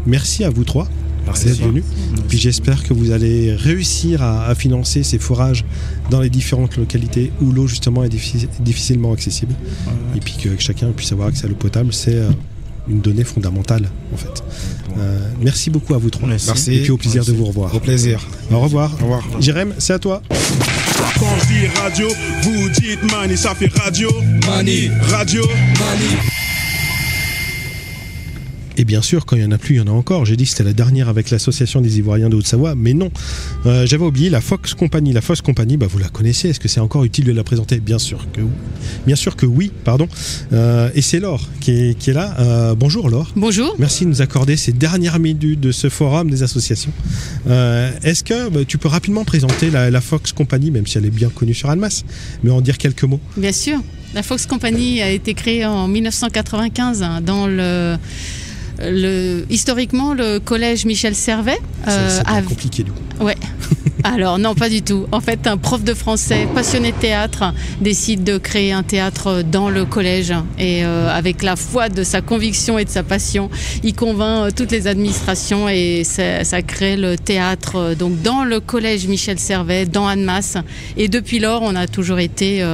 Merci à vous trois. Merci d'être venus. Puis j'espère que vous allez réussir à financer ces forages dans les différentes localités où l'eau justement est difficilement accessible. Et puis que chacun puisse avoir accès à l'eau potable, c'est une donnée fondamentale en fait. Merci beaucoup à vous trois. Merci. Et puis au plaisir de vous revoir. Au plaisir. Au revoir. Au revoir. Jérém, c'est à toi. Quand je dis radio, vous dites Mani, ça fait radio. Mani, radio, Mani. Et bien sûr, quand il n'y en a plus, il y en a encore. J'ai dit que c'était la dernière avec l'Association des Ivoiriens de Haute-Savoie, mais non. J'avais oublié la Fox Company. La Fox Company, vous la connaissez. Est-ce que c'est encore utile de la présenter ? Bien sûr que oui, pardon. Et c'est Laure qui est là. Bonjour Laure. Bonjour. Merci de nous accorder ces dernières minutes de ce forum des associations. Est-ce que tu peux rapidement présenter la Fox Company, même si elle est bien connue sur Annemasse, mais en dire quelques mots ? Bien sûr. La Fox Company a été créée en 1995 dans historiquement le collège Michel Servet. C'est compliqué du coup. Ouais. Alors non, pas du tout. En fait, un prof de français passionné de théâtre décide de créer un théâtre dans le collège et avec la foi de sa conviction et de sa passion, il convainc toutes les administrations et ça crée le théâtre donc dans le collège Michel Servet, dans Annemasse. Et depuis lors, on a toujours été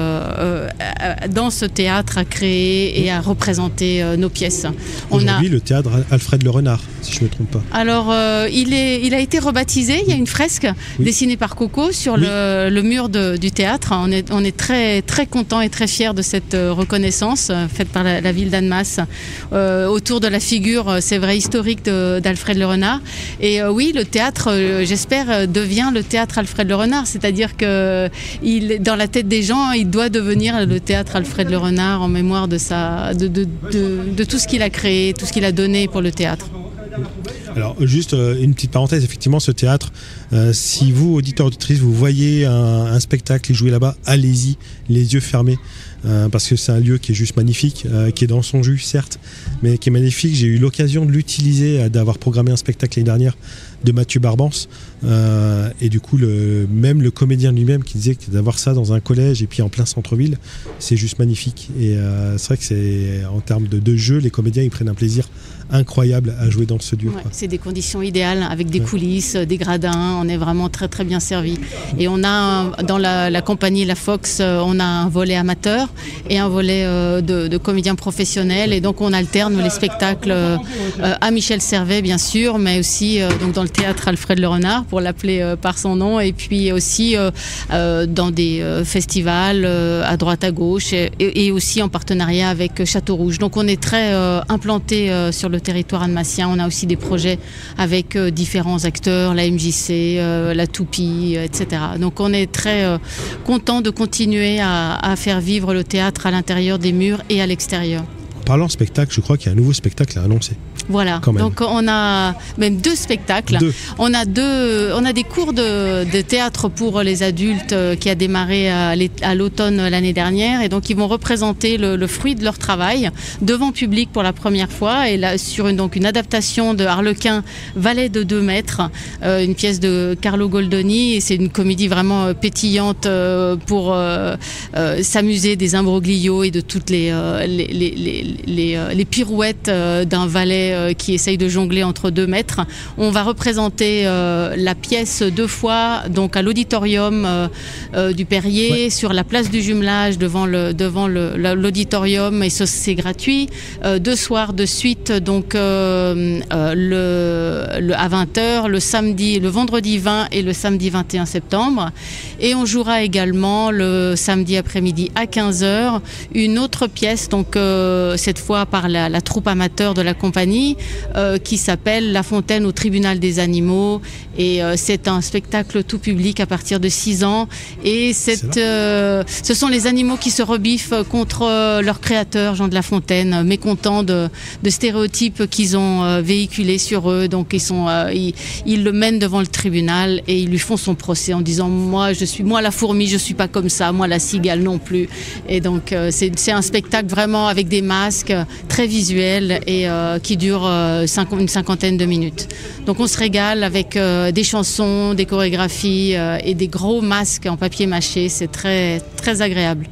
dans ce théâtre à créer et à représenter nos pièces. Aujourd'hui, le théâtre Alfred Le Renard, si je ne me trompe pas. Alors, il a été rebaptisé. Il y a une fresque dessinée par Coco sur le mur du théâtre. On est très, très contents et très fiers de cette reconnaissance faite par la ville d'Annemasse autour de la figure, c'est vrai, historique d'Alfred Le Renard. Et oui, le théâtre, j'espère, devient le théâtre Alfred Le Renard. C'est-à-dire que dans la tête des gens, il doit devenir le théâtre Alfred Le Renard en mémoire de tout ce qu'il a créé, tout ce qu'il a donné pour le théâtre. Alors juste une petite parenthèse, effectivement ce théâtre, si vous auditeurs, auditrices, vous voyez un spectacle et jouer là-bas, allez-y, les yeux fermés, parce que c'est un lieu qui est juste magnifique, qui est dans son jus certes, mais qui est magnifique. J'ai eu l'occasion de l'utiliser, d'avoir programmé un spectacle l'année dernière de Mathieu Barbance, et du coup même le comédien lui-même qui disait que d'avoir ça dans un collège et puis en plein centre-ville, c'est juste magnifique. Et c'est vrai que c'est en termes de jeu, les comédiens ils prennent un plaisir incroyable à jouer dans ce lieu. Ouais, c'est des conditions idéales avec des coulisses, des gradins, on est vraiment très très bien servi. Et on a dans la compagnie La Fox, on a un volet amateur et un volet de comédiens professionnels, et donc on alterne les spectacles à Michel Servet bien sûr, mais aussi donc dans le théâtre Alfred Le Renard pour l'appeler par son nom, et puis aussi dans des festivals à droite à gauche et aussi en partenariat avec Château Rouge. Donc on est très implanté sur le territoire annemassien. On a aussi des projets avec différents acteurs, la MJC, la Toupie, etc. Donc on est très content de continuer à faire vivre le théâtre à l'intérieur des murs et à l'extérieur. En parlant spectacle, je crois qu'il y a un nouveau spectacle à annoncer. Voilà, donc on a même 2 spectacles. On a des cours de théâtre pour les adultes qui a démarré à l'automne l'année dernière, et donc ils vont représenter le fruit de leur travail devant public pour la première fois, et là sur une adaptation de Harlequin, Valet de 2 mètres, une pièce de Carlo Goldoni, et c'est une comédie vraiment pétillante pour s'amuser des imbroglios et de toutes les pirouettes d'un valet qui essaye de jongler entre 2 mètres. On va représenter la pièce 2 fois, donc à l'auditorium du Perrier, sur la place du Jumelage, devant l'auditorium, et c'est gratuit. 2 soirs de suite, donc à 20h, le vendredi 20 et le samedi 21 septembre. Et on jouera également le samedi après-midi à 15h une autre pièce, donc cette fois par la troupe amateur de la compagnie, qui s'appelle La Fontaine au tribunal des animaux, et c'est un spectacle tout public à partir de 6 ans, et ce sont les animaux qui se rebiffent contre leur créateur Jean de La Fontaine, mécontents de stéréotypes qu'ils ont véhiculés sur eux. Donc ils le mènent devant le tribunal et ils lui font son procès en disant moi la fourmi, je suis pas comme ça, moi la cigale non plus. Et donc c'est un spectacle vraiment avec des masques, très visuel, et qui dure une cinquantaine de minutes. Donc on se régale avec des chansons, des chorégraphies et des gros masques en papier mâché. C'est très, très agréable.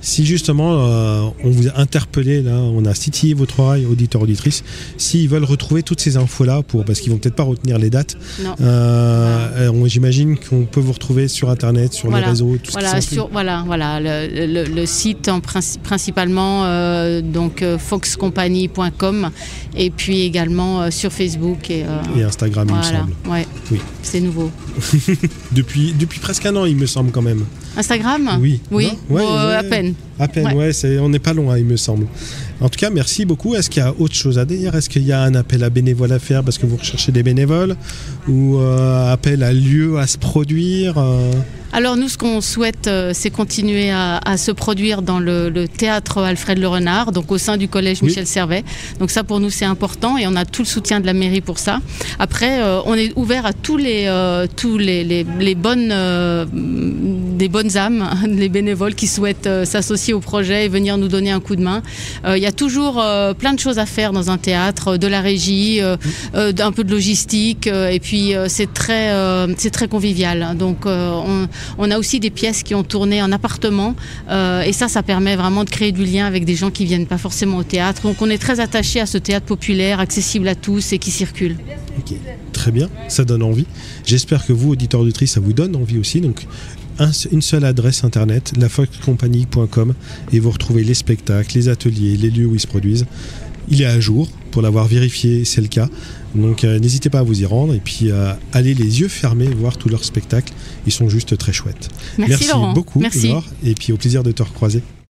Si justement on vous a interpellé, là, on a titillé votre oreille, auditeur, auditrice, s'ils veulent retrouver toutes ces infos-là, parce qu'ils vont peut-être pas retenir les dates, j'imagine qu'on peut vous retrouver sur Internet, sur les réseaux, tout le site principalement, donc foxcompany.com, et puis également sur Facebook et Instagram, il me semble. Ouais. Oui, c'est nouveau. depuis presque un an, il me semble quand même. Instagram ? Oui. À peine. À peine, on n'est pas loin, il me semble. En tout cas, merci beaucoup. Est-ce qu'il y a autre chose à dire ? Est-ce qu'il y a un appel à bénévoles à faire parce que vous recherchez des bénévoles ? Ou appel à lieu à se produire Alors nous, ce qu'on souhaite, c'est continuer à se produire dans le théâtre Alfred Le Renard, donc au sein du collège Michel Servet. Donc ça, pour nous, c'est important et on a tout le soutien de la mairie pour ça. Après, on est ouvert à tous les bonnes âmes, les bénévoles qui souhaitent s'associer au projet et venir nous donner un coup de main. Il y a toujours plein de choses à faire dans un théâtre, de la régie, un peu de logistique, et puis c'est très convivial. Donc on a aussi des pièces qui ont tourné en appartement, et ça permet vraiment de créer du lien avec des gens qui viennent pas forcément au théâtre. Donc on est très attaché à ce théâtre populaire, accessible à tous et qui circule. Ok, très bien, ça donne envie. J'espère que vous, auditeurs, auditrices, ça vous donne envie aussi. Donc une seule adresse internet, lafoxcompany.com, et vous retrouvez les spectacles, les ateliers, les lieux où ils se produisent. Il est à jour, pour l'avoir vérifié, c'est le cas. Donc n'hésitez pas à vous y rendre et puis allez les yeux fermés voir tous leurs spectacles. Ils sont juste très chouettes. Merci Laurent. Beaucoup, Merci. Laure, et puis au plaisir de te recroiser.